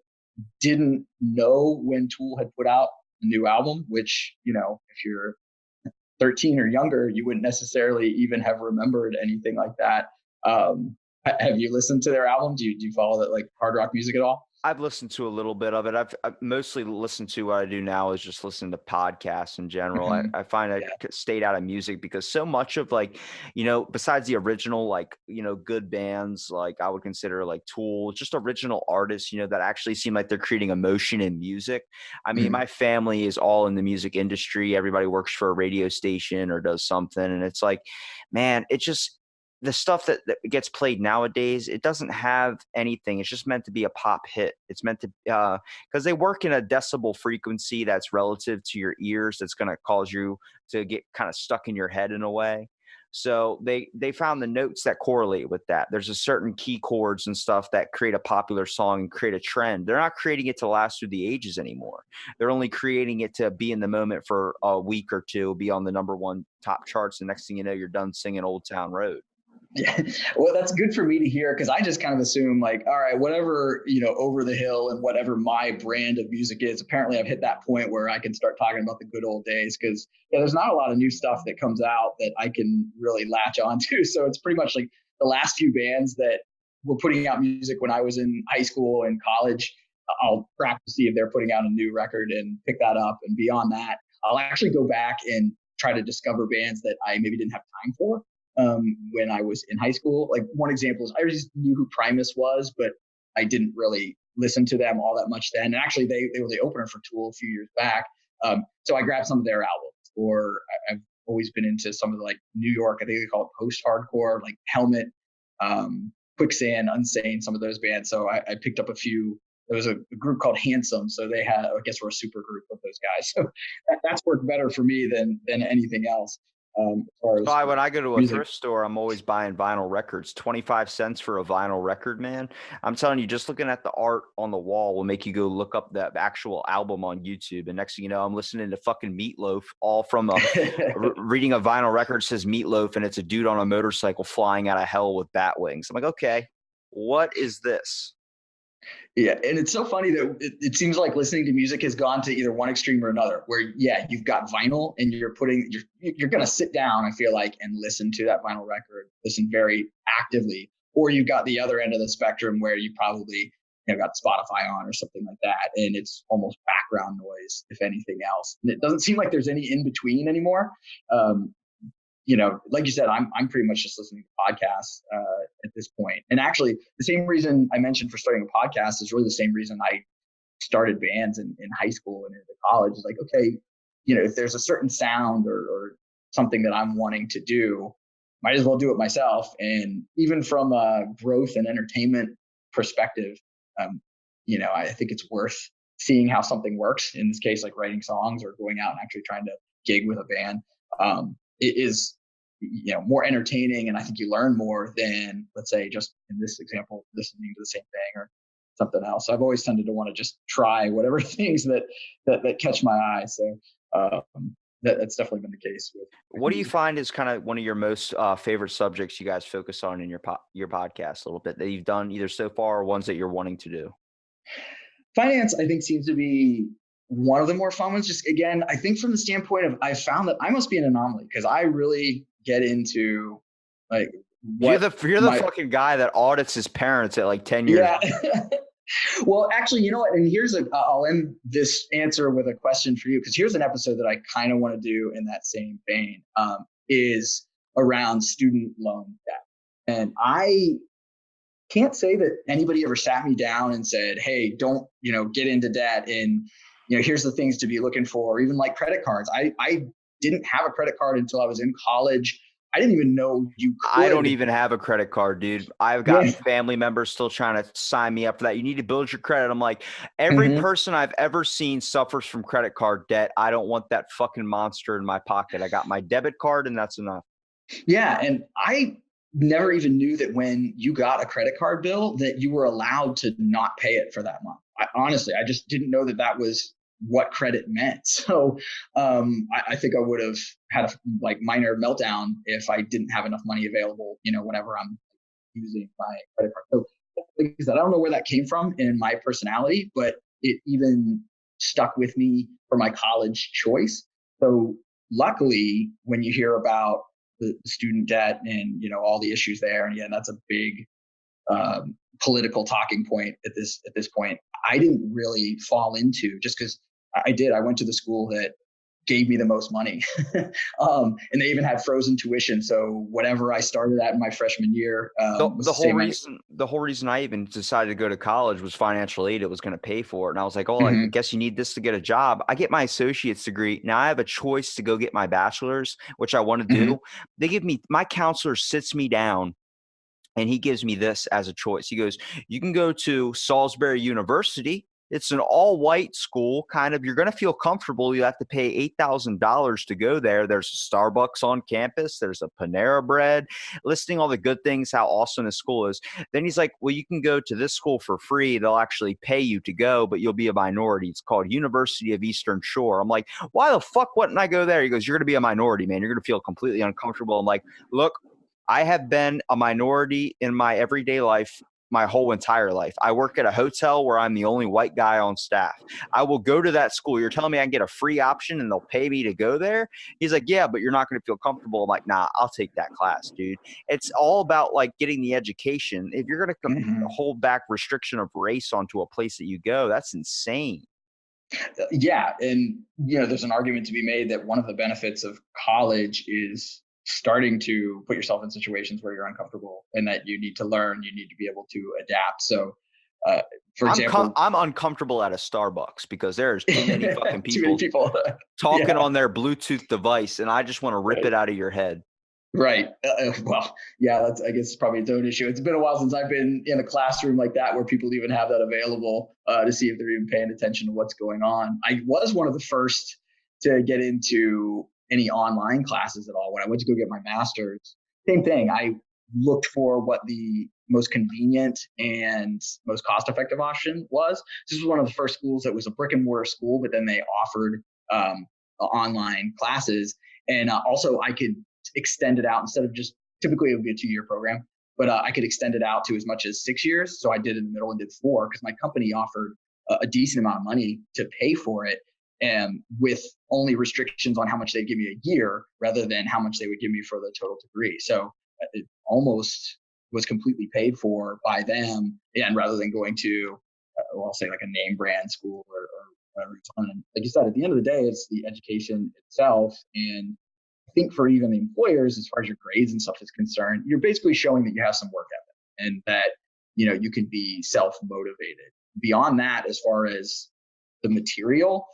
didn't know when Tool had put out a new album, which, if you're 13 or younger, you wouldn't necessarily even have remembered anything like that. Have you listened to their album? Do you follow that like hard rock music at all? I've listened to a little bit of it. I've mostly listened to what I do now is just listen to podcasts in general. I find I stayed out of music because so much of like, besides the original, like, good bands, like I would consider like Tool, just original artists, that actually seem like they're creating emotion in music. I mean, my family is all in the music industry. Everybody works for a radio station or does something. And it's like, man, it just, the stuff that gets played nowadays, it doesn't have anything. It's just meant to be a pop hit. It's meant to, because they work in a decibel frequency that's relative to your ears. That's going to cause you to get kind of stuck in your head in a way. So they found the notes that correlate with that. There's a certain key chords and stuff that create a popular song and create a trend. They're not creating it to last through the ages anymore. They're only creating it to be in the moment for a week or two, be on the #1 top charts. The next thing you know, you're done singing Old Town Road. Yeah, well, that's good for me to hear because I just kind of assume like, all right, whatever, over the hill and whatever my brand of music is, apparently I've hit that point where I can start talking about the good old days because there's not a lot of new stuff that comes out that I can really latch onto. So it's pretty much like the last few bands that were putting out music when I was in high school and college. I'll track to see if they're putting out a new record and pick that up. And beyond that, I'll actually go back and try to discover bands that I maybe didn't have time for when I was in high school. Like one example is I just knew who Primus was, but I didn't really listen to them all that much then. And actually, they were the opener for Tool a few years back. So I grabbed some of their albums, or I've always been into some of the like New York, I think they call it post-hardcore, like Helmet, Quicksand, Unsane, some of those bands. So I picked up a few. There was a group called Handsome, so they had, I guess, we're a super group of those guys. So that's worked better for me than anything else. As far as When I go to a music. thrift store, I'm always buying vinyl records. 25 cents for a vinyl record, man. I'm telling you, just looking at the art on the wall will make you go look up the actual album on YouTube. And next thing you know, I'm listening to fucking Meatloaf, all from reading a vinyl record says Meatloaf, and it's a dude on a motorcycle flying out of hell with bat wings. I'm like, okay, what is this? Yeah, and it's so funny that it seems like listening to music has gone to either one extreme or another. Where you've got vinyl, and you're going to sit down, I feel like, and listen to that vinyl record, listen very actively. Or you've got the other end of the spectrum where you probably got Spotify on or something like that, and it's almost background noise, if anything else. And it doesn't seem like there's any in between anymore. Like you said, I'm pretty much just listening to podcasts at this point. And actually, the same reason I mentioned for starting a podcast is really the same reason I started bands in high school and into college. Is like, okay, if there's a certain sound or something that I'm wanting to do, might as well do it myself. And even from a growth and entertainment perspective, I think it's worth seeing how something works. In this case, like writing songs or going out and actually trying to gig with a band. It is more entertaining, and I think you learn more than, let's say, just in this example, listening to the same thing or something else. So I've always tended to want to just try whatever things that catch my eye. So that's definitely been the case with. What do you find is kind of one of your most favorite subjects you guys focus on in your podcast a little bit that you've done either so far or ones that you're wanting to do? Finance, I think, seems to be one of the more fun ones. Just again, I think from the standpoint of, I found that I must be an anomaly because I really get into like you're the fucking guy that audits his parents at like 10 years. Yeah. Well, actually, you know what? And I'll end this answer with a question for you, because here's an episode that I kind of want to do in that same vein, is around student loan debt. And I can't say that anybody ever sat me down and said, hey, don't, get into debt. And, here's the things to be looking for, even like credit cards. I didn't have a credit card until I was in college. I didn't even know you could. I don't even have a credit card, dude. I've got family members still trying to sign me up for that. You need to build your credit. I'm like, every person I've ever seen suffers from credit card debt. I don't want that fucking monster in my pocket. I got my debit card and that's enough. Yeah. And I never even knew that when you got a credit card bill that you were allowed to not pay it for that month. Honestly, I just didn't know that was what credit meant. So I think I would have had a minor meltdown if I didn't have enough money available, whenever I'm using my credit card. So like I said, I don't know where that came from in my personality, but it even stuck with me for my college choice. So luckily, when you hear about the student debt and, all the issues there, and again, that's a big political talking point at this point. I didn't really fall into, just because I went to the school that gave me the most money. And they even had frozen tuition. So whatever I started at in my freshman year, the whole reason I even decided to go to college was financial aid. It was going to pay for it. And I was like, I guess you need this to get a job. I get my associate's degree. Now I have a choice to go get my bachelor's, which I want to do. They give me, my counselor sits me down and he gives me this as a choice. He goes, you can go to Salisbury University It's an all white school, kind of. You're going to feel comfortable. You have to pay $8,000 to go there. There's a Starbucks on campus. There's a Panera Bread, listing all the good things, how awesome the school is. Then he's like, well, you can go to this school for free. They'll actually pay you to go, but you'll be a minority. It's called University of Eastern Shore. I'm like, why the fuck wouldn't I go there? He goes, you're going to be a minority, man. You're going to feel completely uncomfortable. I'm like, look, I have been a minority in my everyday life my whole entire life. I work at a hotel where I'm the only white guy on staff. I will go to that school. You're telling me I can get a free option and they'll pay me to go there? He's like, yeah, but you're not going to feel comfortable. I'm like, nah, I'll take that class, dude. It's all about like getting the education. If you're going to hold back restriction of race onto a place that you go, that's insane. Yeah. And, there's an argument to be made that one of the benefits of college is starting to put yourself in situations where you're uncomfortable and that you need to learn, you need to be able to adapt. So, for example, I'm uncomfortable at a Starbucks because there's too many fucking too many people talking on their Bluetooth device, and I just want to rip it out of your head. Right. Well, yeah, that's, I guess, probably its own issue. It's been a while since I've been in a classroom like that where people even have that available to see if they're even paying attention to what's going on. I was one of the first to get into any online classes at all. When I went to go get my master's, same thing. I looked for what the most convenient and most cost-effective option was. This was one of the first schools that was a brick and mortar school, but then they offered online classes. And also I could extend it out instead of just, typically it would be a 2-year program, but I could extend it out to as much as 6 years. So I did in the middle and did 4 because my company offered a decent amount of money to pay for it, and with only restrictions on how much they'd give me a year rather than how much they would give me for the total degree. So it almost was completely paid for by them, and rather than going to, I'll say like a name brand school or whatever it's on. And like you said, at the end of the day, it's the education itself. And I think for even the employers, as far as your grades and stuff is concerned, you're basically showing that you have some work ethic and that, you can be self-motivated. Beyond that, as far as the material,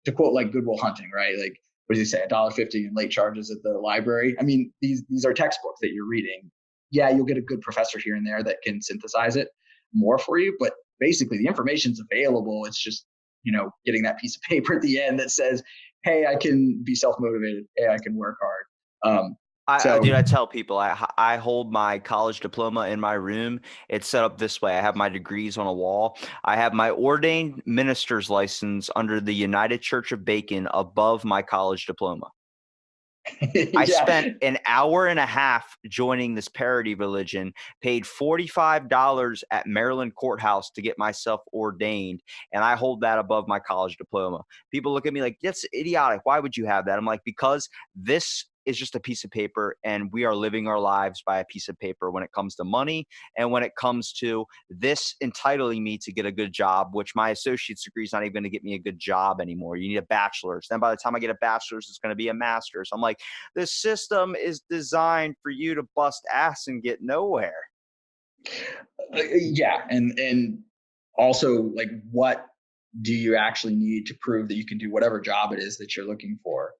to quote like Good Will Hunting, right? Like, what does he say? $1.50 in late charges at the library. I mean, these are textbooks that you're reading. Yeah, you'll get a good professor here and there that can synthesize it more for you, but basically the information's available. It's just, getting that piece of paper at the end that says, hey, I can be self-motivated. Hey, I can work hard. I tell people I hold my college diploma in my room. It's set up this way. I have my degrees on a wall. I have my ordained minister's license under the United Church of Bacon above my college diploma. I spent an hour and a half joining this parody religion, paid $45 at Maryland courthouse to get myself ordained, and I hold that above my college diploma. People look at me like, that's idiotic. Why would you have that? I'm like, because this is just a piece of paper, and we are living our lives by a piece of paper when it comes to money and when it comes to this entitling me to get a good job, which my associate's degree is not even going to get me a good job anymore. You need a bachelor's. Then by the time I get a bachelor's, it's going to be a master's. I'm like, the system is designed for you to bust ass and get nowhere. Yeah. And also, like, what do you actually need to prove that you can do whatever job it is that you're looking for?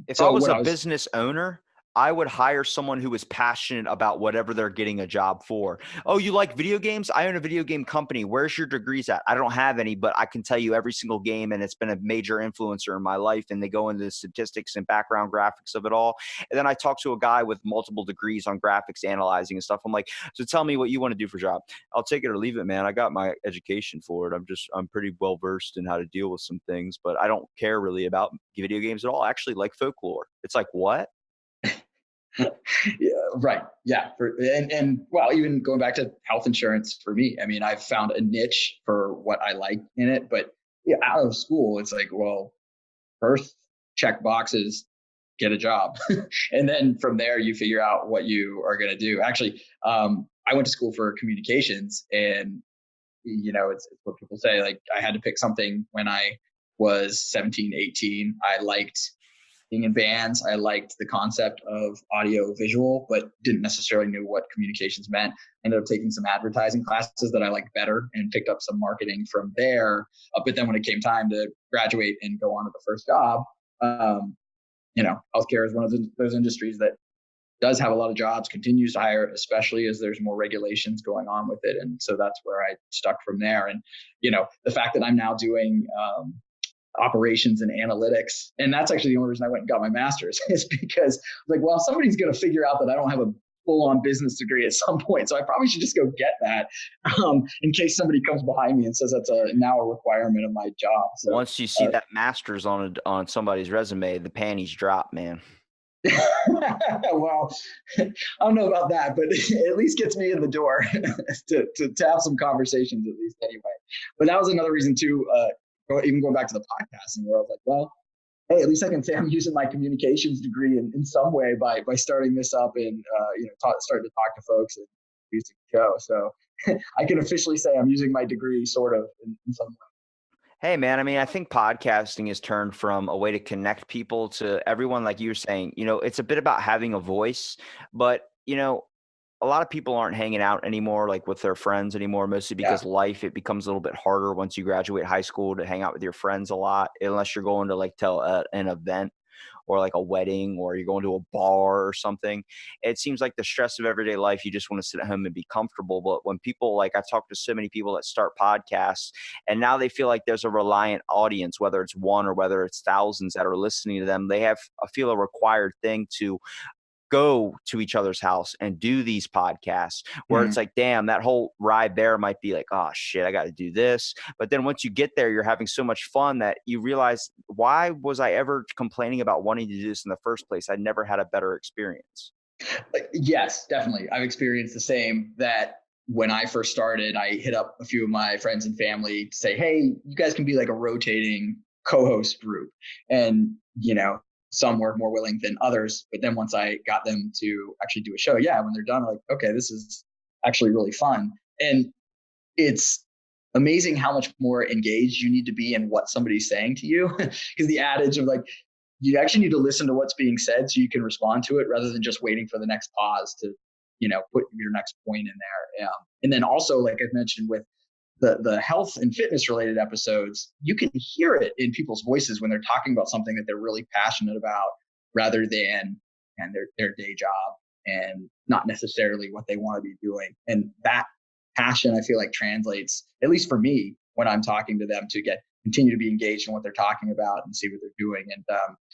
If I was a business owner, I would hire someone who is passionate about whatever they're getting a job for. Oh, you like video games? I own a video game company. Where's your degrees at? I don't have any, but I can tell you every single game, and it's been a major influencer in my life, and they go into the statistics and background graphics of it all. And then I talk to a guy with multiple degrees on graphics analyzing and stuff. I'm like, so tell me what you want to do for a job. I'll take it or leave it, man. I got my education for it. I'm pretty well versed in how to deal with some things, but I don't care really about video games at all. I actually like folklore. It's like, what? Yeah, right. Yeah. And well, even going back to health insurance for me, I mean, I've found a niche for what I like in it, but yeah, out of school, it's like, well, first check boxes, get a job. And then from there, you figure out what you are going to do. Actually, I went to school for communications, and, it's what people say, like, I had to pick something when I was 17, 18. I liked being in bands. I liked the concept of audio visual, but didn't necessarily know what communications meant. Ended up taking some advertising classes that I liked better and picked up some marketing from there. But then when it came time to graduate and go on to the first job, healthcare is one of those industries that does have a lot of jobs, continues to hire, especially as there's more regulations going on with it. And so that's where I stuck from there. And, the fact that I'm now doing operations and analytics, and that's actually the only reason I went and got my master's, is because like, well, somebody's going to figure out that I don't have a full-on business degree at some point. So I probably should just go get that in case somebody comes behind me and says that's now a requirement of my job. So once you see that master's on somebody's resume, the panties drop, man. well, I don't know about that, but it at least gets me in the door to have some conversations at least anyway. But that was another reason too, even going back to the podcasting, where I was like, well, hey, at least I can say I'm using my communications degree in some way by starting this up and starting to talk to folks and using the show. So I can officially say I'm using my degree sort of in some way. Hey, man, I mean, I think podcasting has turned from a way to connect people to everyone, like you were saying, it's a bit about having a voice, but, a lot of people aren't hanging out anymore, like with their friends anymore, mostly because it becomes a little bit harder once you graduate high school to hang out with your friends a lot, unless you're going to like an event or like a wedding or you're going to a bar or something. It seems like the stress of everyday life, you just want to sit at home and be comfortable. But when people, like I've talked to so many people that start podcasts and now they feel like there's a reliant audience, whether it's one or whether it's thousands that are listening to them, they feel a required thing to go to each other's house and do these podcasts where it's like, damn, that whole ride there might be like, oh shit, I got to do this. But then once you get there, you're having so much fun that you realize, why was I ever complaining about wanting to do this in the first place? I never had a better experience. Yes, definitely. I've experienced the same. That when I first started, I hit up a few of my friends and family to say, hey, you guys can be like a rotating co-host group. And, some were more willing than others. But then once I got them to actually do a show, when they're done, like, okay, this is actually really fun. And it's amazing how much more engaged you need to be in what somebody's saying to you. Because the adage of like, you actually need to listen to what's being said so you can respond to it rather than just waiting for the next pause to, put your next point in there. And then also, like I've mentioned with the health and fitness related episodes, you can hear it in people's voices when they're talking about something that they're really passionate about rather than and their day job and not necessarily what they want to be doing. And that passion, I feel like, translates, at least for me, when I'm talking to them, to continue to be engaged in what they're talking about and see what they're doing. And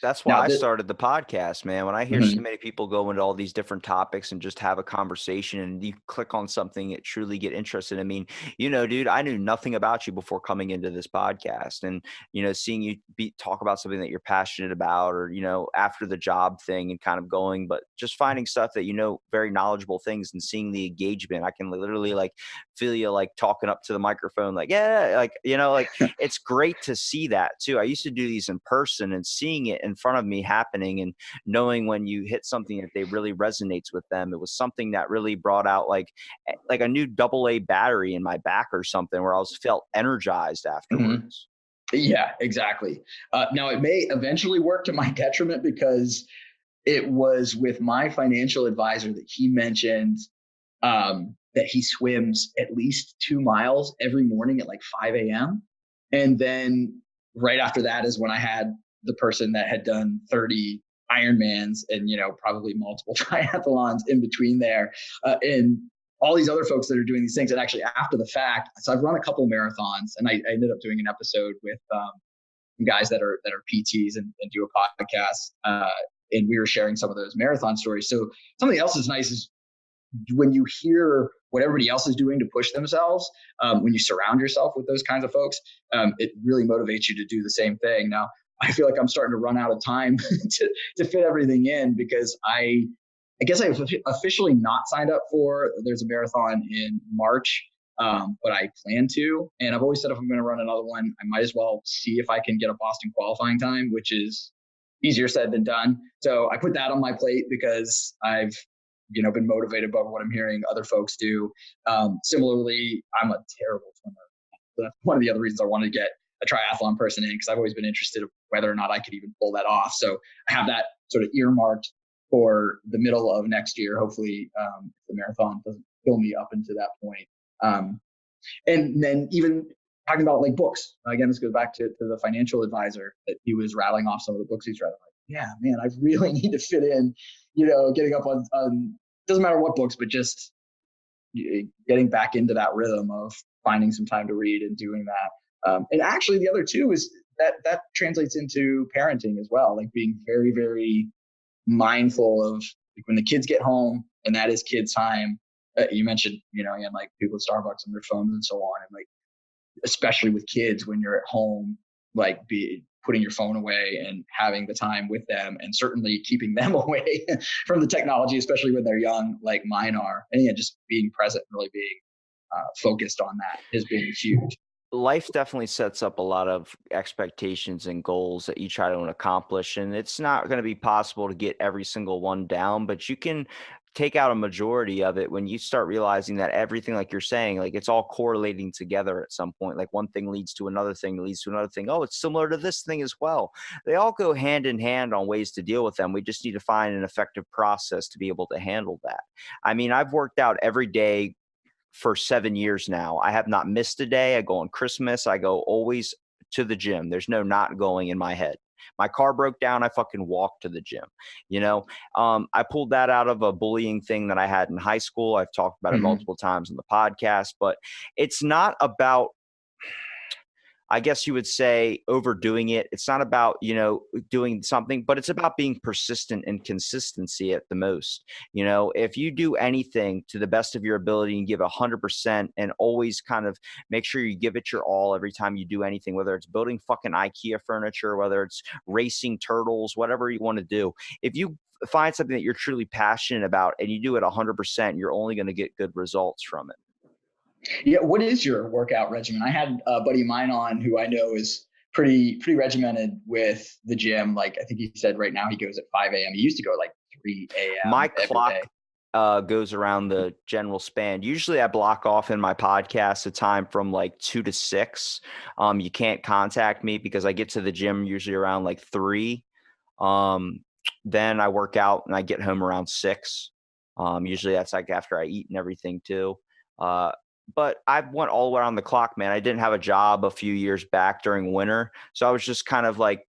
that's why I started the podcast, man. When I hear so many people go into all these different topics and just have a conversation and you click on something that truly get interested. I mean, dude, I knew nothing about you before coming into this podcast, and, seeing you talk about something that you're passionate about, or, after the job thing and kind of going, but just finding stuff that, very knowledgeable things and seeing the engagement. I can literally like feel you like talking up to the microphone, like, yeah, like, like it's great to see that too. I used to do these in person and seeing it in front of me happening and knowing when you hit something that they really resonates with them. It was something that really brought out like a new AA battery in my back or something, where I felt energized afterwards. Yeah, exactly. Now it may eventually work to my detriment, because it was with my financial advisor that he mentioned that he swims at least 2 miles every morning at like 5 a.m. And then right after that is when I had the person that had done 30 Ironmans and, probably multiple triathlons in between there. And all these other folks that are doing these things. And actually after the fact, so I've run a couple marathons, and I ended up doing an episode with guys that are PTs and do a podcast. And we were sharing some of those marathon stories. So something else is nice is when you hear what everybody else is doing to push themselves, when you surround yourself with those kinds of folks, it really motivates you to do the same thing. Now, I feel like I'm starting to run out of time to fit everything in, because I guess I've officially not signed up for, there's a marathon in March, but I plan to. And I've always said if I'm going to run another one, I might as well see if I can get a Boston qualifying time, which is easier said than done. So I put that on my plate because I've been motivated by what I'm hearing other folks do. Similarly, I'm a terrible swimmer. So that's one of the other reasons I wanted to get a triathlon person in, because I've always been interested in whether or not I could even pull that off. So I have that sort of earmarked for the middle of next year. Hopefully, if the marathon doesn't kill me up into that point. And then even talking about like books. Again, this goes back to the financial advisor that he was rattling off some of the books he's read. yeah, man, I really need to fit in, getting up on doesn't matter what books, but just getting back into that rhythm of finding some time to read and doing that. And actually, the other two is that translates into parenting as well, like being very, very mindful of like when the kids get home and that is kids time. You mentioned, and like people at Starbucks on their phones and so on, and like especially with kids when you're at home, like be putting your phone away and having the time with them, and certainly keeping them away from the technology, especially when they're young, like mine are. And yeah, just being present, really being focused on that has been huge. Life definitely sets up a lot of expectations and goals that you try to accomplish, and it's not going to be possible to get every single one down, but you can take out a majority of it when you start realizing that everything, like you're saying, like it's all correlating together at some point. Like one thing leads to another thing, leads to another thing. Oh, it's similar to this thing as well. They all go hand in hand on ways to deal with them. We just need to find an effective process to be able to handle that. I mean, I've worked out every day for 7 years now. I have not missed a day. I go on Christmas. I go always to the gym. There's no not going in my head. My car broke down. I fucking walked to the gym. I pulled that out of a bullying thing that I had in high school. I've talked about it Mm-hmm. multiple times on the podcast, but it's not about, I guess you would say, overdoing it. It's not about, doing something, but it's about being persistent and consistency at the most. If you do anything to the best of your ability and give 100% and always kind of make sure you give it your all every time you do anything, whether it's building fucking IKEA furniture, whether it's racing turtles, whatever you want to do. If you find something that you're truly passionate about and you do it 100%, you're only going to get good results from it. Yeah, what is your workout regimen? I had a buddy of mine on who I know is pretty regimented with the gym. Like I think he said right now he goes at 5 a.m. He used to go at like 3 My a.m. every clock day. goes around the general span. Usually I block off in my podcast a time from like 2 to 6. You can't contact me because I get to the gym usually around like 3. Um, then I work out and I get home around 6. Usually that's like after I eat and everything too. Uh, but I went all the way around the clock, man. I didn't have a job a few years back during winter. So I was just kind of like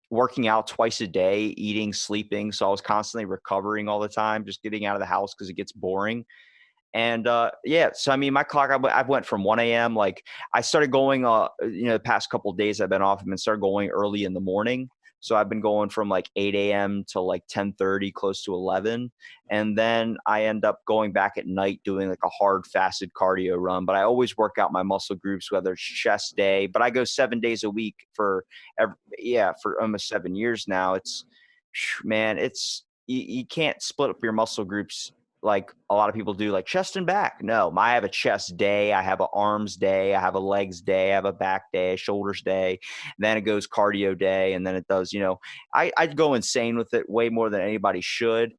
working out twice a day, eating, sleeping. So I was constantly recovering all the time, just getting out of the house because it gets boring. And yeah, so I mean, my clock, I went from 1 a.m. Like I started going, the past couple of days I've been off, I've been started going early in the morning. So I've been going from like 8 a.m. to like 10:30, close to 11. And then I end up going back at night doing like a hard fasted cardio run. But I always work out my muscle groups, whether it's chest day, but I go 7 days a week for almost 7 years now. It's, man, you can't split up your muscle groups like a lot of people do, like chest and back. No, I have a chest day, I have an arms day, I have a legs day, I have a back day, a shoulders day. Then it goes cardio day, and then it does. I'd go insane with it way more than anybody should.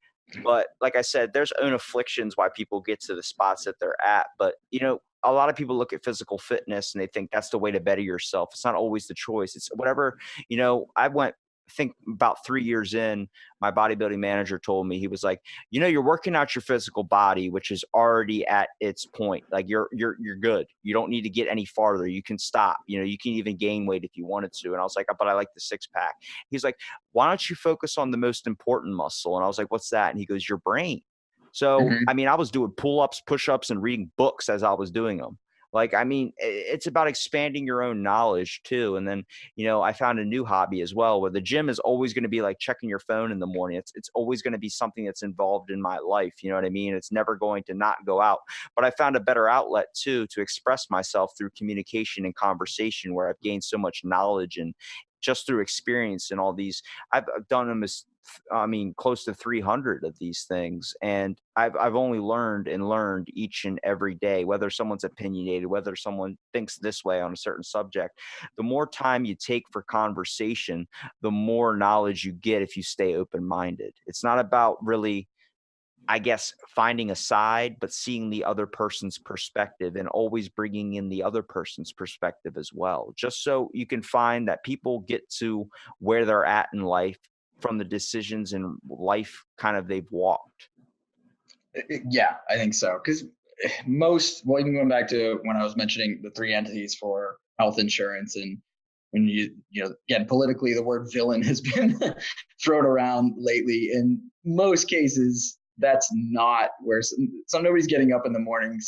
But like I said, there's own afflictions why people get to the spots that they're at. But a lot of people look at physical fitness and they think that's the way to better yourself. It's not always the choice. It's whatever. I think about 3 years in, my bodybuilding manager told me, he was like, you're working out your physical body, which is already at its point. Like you're good. You don't need to get any farther. You can stop. You can even gain weight if you wanted to. And I was like, but I like the 6-pack. He's like, why don't you focus on the most important muscle? And I was like, what's that? And he goes, your brain. So, I Mm-hmm. mean, I was doing pull-ups, push-ups, and reading books as I was doing them. Like, I mean, it's about expanding your own knowledge too. And then, I found a new hobby as well, where the gym is always going to be like checking your phone in the morning. It's always going to be something that's involved in my life. You know what I mean? It's never going to not go out. But I found a better outlet too to express myself through communication and conversation, where I've gained so much knowledge and just through experience and all these. I've done them as, I mean, close to 300 of these things. And I've only learned each and every day, whether someone's opinionated, whether someone thinks this way on a certain subject. The more time you take for conversation, the more knowledge you get if you stay open-minded. It's not about really, I guess, finding a side, but seeing the other person's perspective and always bringing in the other person's perspective as well, just so you can find that people get to where they're at in life from the decisions in life kind of they've walked. Yeah, I think so. Because even going back to when I was mentioning the three entities for health insurance and when again, politically, the word villain has been thrown around lately. In most cases, that's not where nobody's getting up in the morning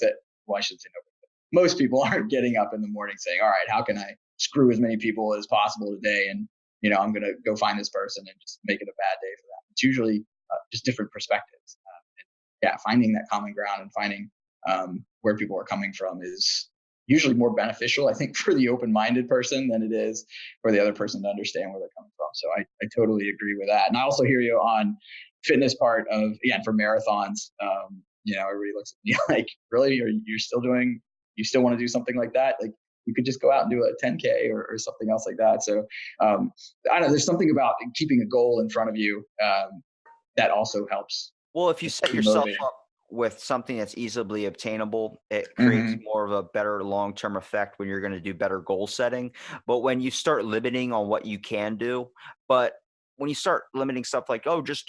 well, I should say nobody. Most people aren't getting up in the morning saying, all right, how can I screw as many people as possible today? And, I'm going to go find this person and just make it a bad day for them. It's usually just different perspectives. Finding that common ground and finding where people are coming from is usually more beneficial, I think, for the open-minded person than it is for the other person to understand where they're coming from. So I totally agree with that. And I also hear you on fitness part of, again, for marathons. Everybody looks at me like, really, you still want to do something like that? Like, you could just go out and do a 10K or something else like that. So I don't know, there's something about keeping a goal in front of you that also helps. Well, if you set yourself up with something that's easily obtainable, it creates more of a better long-term effect when you're going to do better goal setting. But when you start limiting on what you can do, but when you start limiting stuff like, oh, just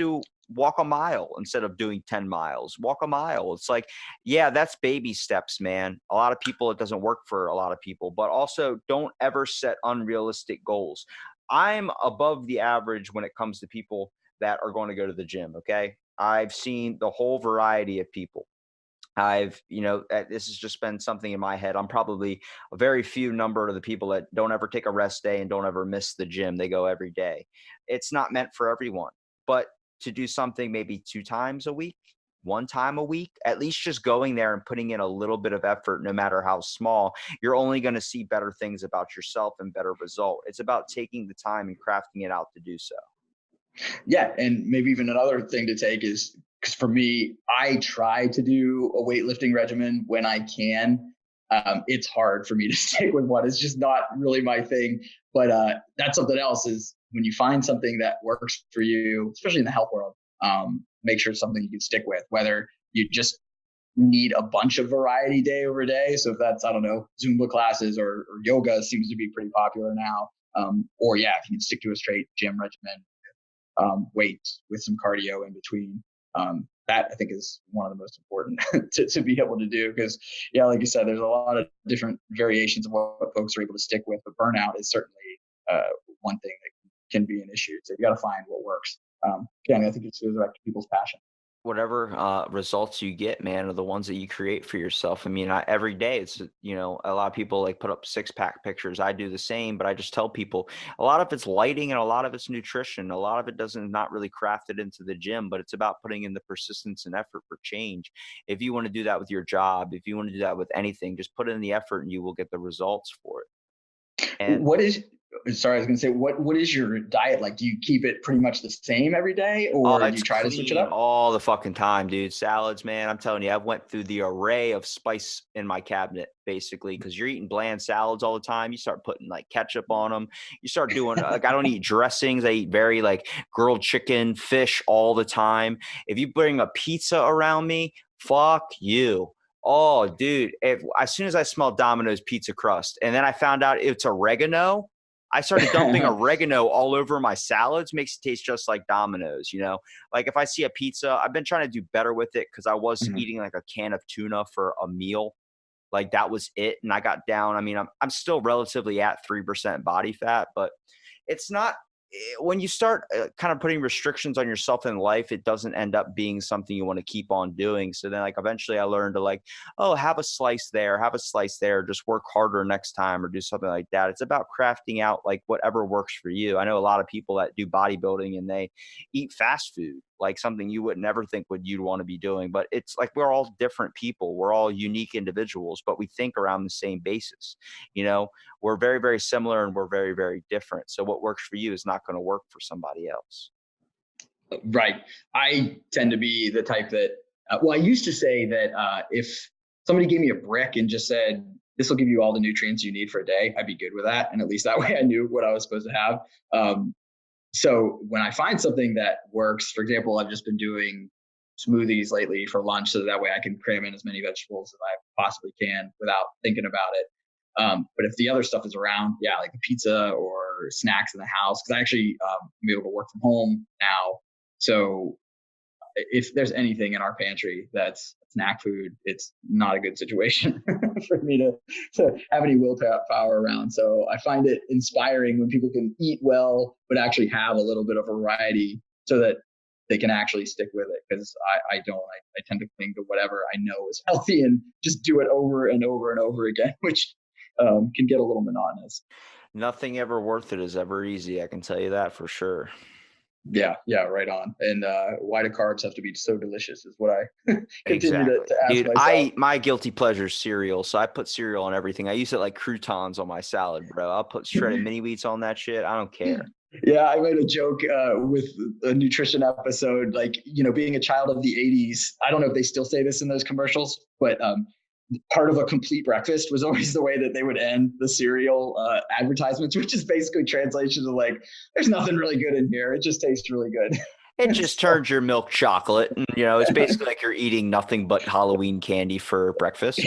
walk a mile instead of doing 10 miles, walk a mile. It's like, yeah, that's baby steps, man. A lot of people, it doesn't work for a lot of people, but also don't ever set unrealistic goals. I'm above the average when it comes to people that are going to go to the gym. Okay. I've seen the whole variety of people. This has just been something in my head. I'm probably a very few number of the people that don't ever take a rest day and don't ever miss the gym. They go every day. It's not meant for everyone, but to do something maybe 2 times a week, 1 time a week, at least just going there and putting in a little bit of effort, no matter how small, you're only going to see better things about yourself and better result. It's about taking the time and crafting it out to do so. Yeah. And maybe even another thing to take is, because for me, I try to do a weightlifting regimen when I can. It's hard for me to stick with one. It's just not really my thing. But that's something else, is when you find something that works for you, especially in the health world, make sure it's something you can stick with, whether you just need a bunch of variety day over day. So if that's, I don't know, Zumba classes or yoga seems to be pretty popular now. Or if you can stick to a straight gym regimen, weights with some cardio in between. That I think is one of the most important to be able to do, because like you said, there's a lot of different variations of what folks are able to stick with, but burnout is certainly one thing that can be an issue. So you got to find what works. Again, I think it goes back to people's passion. Whatever results you get, man, are the ones that you create for yourself. I mean, every day it's, a lot of people like put up 6-pack pictures. I do the same, but I just tell people a lot of it's lighting and a lot of it's nutrition. A lot of it not really crafted into the gym, but it's about putting in the persistence and effort for change. If you want to do that with your job, if you want to do that with anything, just put in the effort and you will get the results for it. And Sorry, I was going to say, what is your diet like? Do you keep it pretty much the same every day, or do you try to switch it up? All the fucking time, dude. Salads, man. I'm telling you, I've went through the array of spice in my cabinet, basically, because you're eating bland salads all the time. You start putting like ketchup on them. You start doing like, I don't eat dressings. I eat very like grilled chicken, fish all the time. If you bring a pizza around me, fuck you. Oh, dude. As soon as I smelled Domino's pizza crust, and then I found out it's oregano, I started dumping oregano all over my salads. Makes it taste just like Domino's, Like if I see a pizza, I've been trying to do better with it, because I was eating like a can of tuna for a meal. Like that was it. And I got down. I mean, I'm still relatively at 3% body fat, but it's not, when you start kind of putting restrictions on yourself in life, it doesn't end up being something you want to keep on doing. So then like eventually I learned to like, oh, have a slice there, just work harder next time or do something like that. It's about crafting out like whatever works for you. I know a lot of people that do bodybuilding and they eat fast food, like something you would never think you'd want to be doing. But it's like, we're all different people. We're all unique individuals, but we think around the same basis. We're very, very similar and we're very, very different. So what works for you is not going to work for somebody else. Right. I tend to be the type that, I used to say that if somebody gave me a brick and just said, this will give you all the nutrients you need for a day, I'd be good with that. And at least that way I knew what I was supposed to have. So when I find something that works, for example, I've just been doing smoothies lately for lunch, so that way I can cram in as many vegetables as I possibly can without thinking about it. But if the other stuff is around, like the pizza or snacks in the house, because I actually am able to work from home now. So if there's anything in our pantry that's snack food, it's not a good situation for me to have any willpower around. So I find it inspiring when people can eat well, but actually have a little bit of variety so that they can actually stick with it. Because I don't. I tend to cling to whatever I know is healthy and just do it over and over and over again, which can get a little monotonous. Nothing ever worth it is ever easy. I can tell you that for sure. Yeah, right on. And why do carbs have to be so delicious is what I continue Exactly. to ask Dude, myself. my guilty pleasure is cereal. So I put cereal on everything. I use it like croutons on my salad, bro. I'll put shredded mini wheats on that shit. I don't care. Yeah, I made a joke with a nutrition episode, like, being a child of the 80s. I don't know if they still say this in those commercials, but part of a complete breakfast was always the way that they would end the cereal advertisements, which is basically translation of like, there's nothing really good in here. It just tastes really good. It just turns your milk chocolate. And, it's basically like you're eating nothing but Halloween candy for breakfast.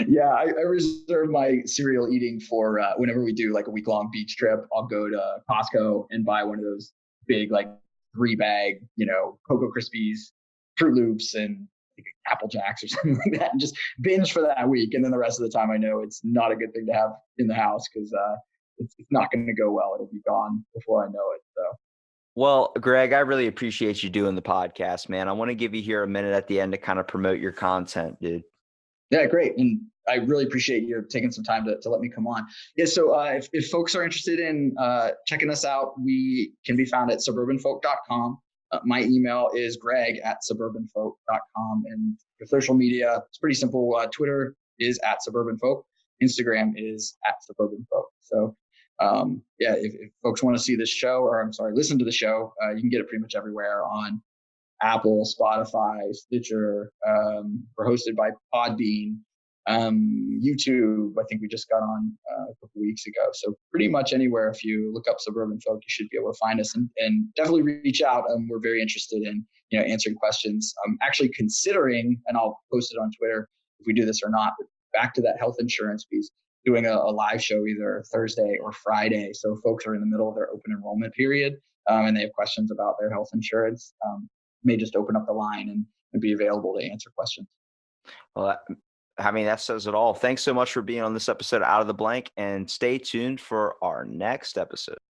Yeah, I reserve my cereal eating for whenever we do like a week-long beach trip. I'll go to Costco and buy one of those big like 3-bag, Cocoa Krispies, Fruit Loops, and like Apple Jacks or something like that, and just binge for that week. And then the rest of the time, I know it's not a good thing to have in the house because it's not going to go well. It'll be gone before I know it. So. Well, Greg, I really appreciate you doing the podcast, man. I want to give you here a minute at the end to kind of promote your content, dude. Yeah, great. And I really appreciate you taking some time to let me come on. Yeah, so if folks are interested in checking us out, we can be found at suburbanfolk.com. My email is greg@suburbanfolk.com. And for social media, it's pretty simple. Twitter is @suburbanfolk. Instagram is @suburbanfolk. So if folks want to see this show, or I'm sorry, listen to the show, you can get it pretty much everywhere on Apple, Spotify, Stitcher. We're hosted by Podbean, YouTube. I think we just got on a couple weeks ago. So pretty much anywhere, if you look up Suburban Folk, you should be able to find us, and definitely reach out. We're very interested in answering questions. I'm actually considering, and I'll post it on Twitter if we do this or not. But back to that health insurance piece, doing a live show either Thursday or Friday. So folks are in the middle of their open enrollment period, and they have questions about their health insurance. May just open up the line and be available to answer questions. Well, that says it all. Thanks so much for being on this episode of Out of the Blank, and stay tuned for our next episode.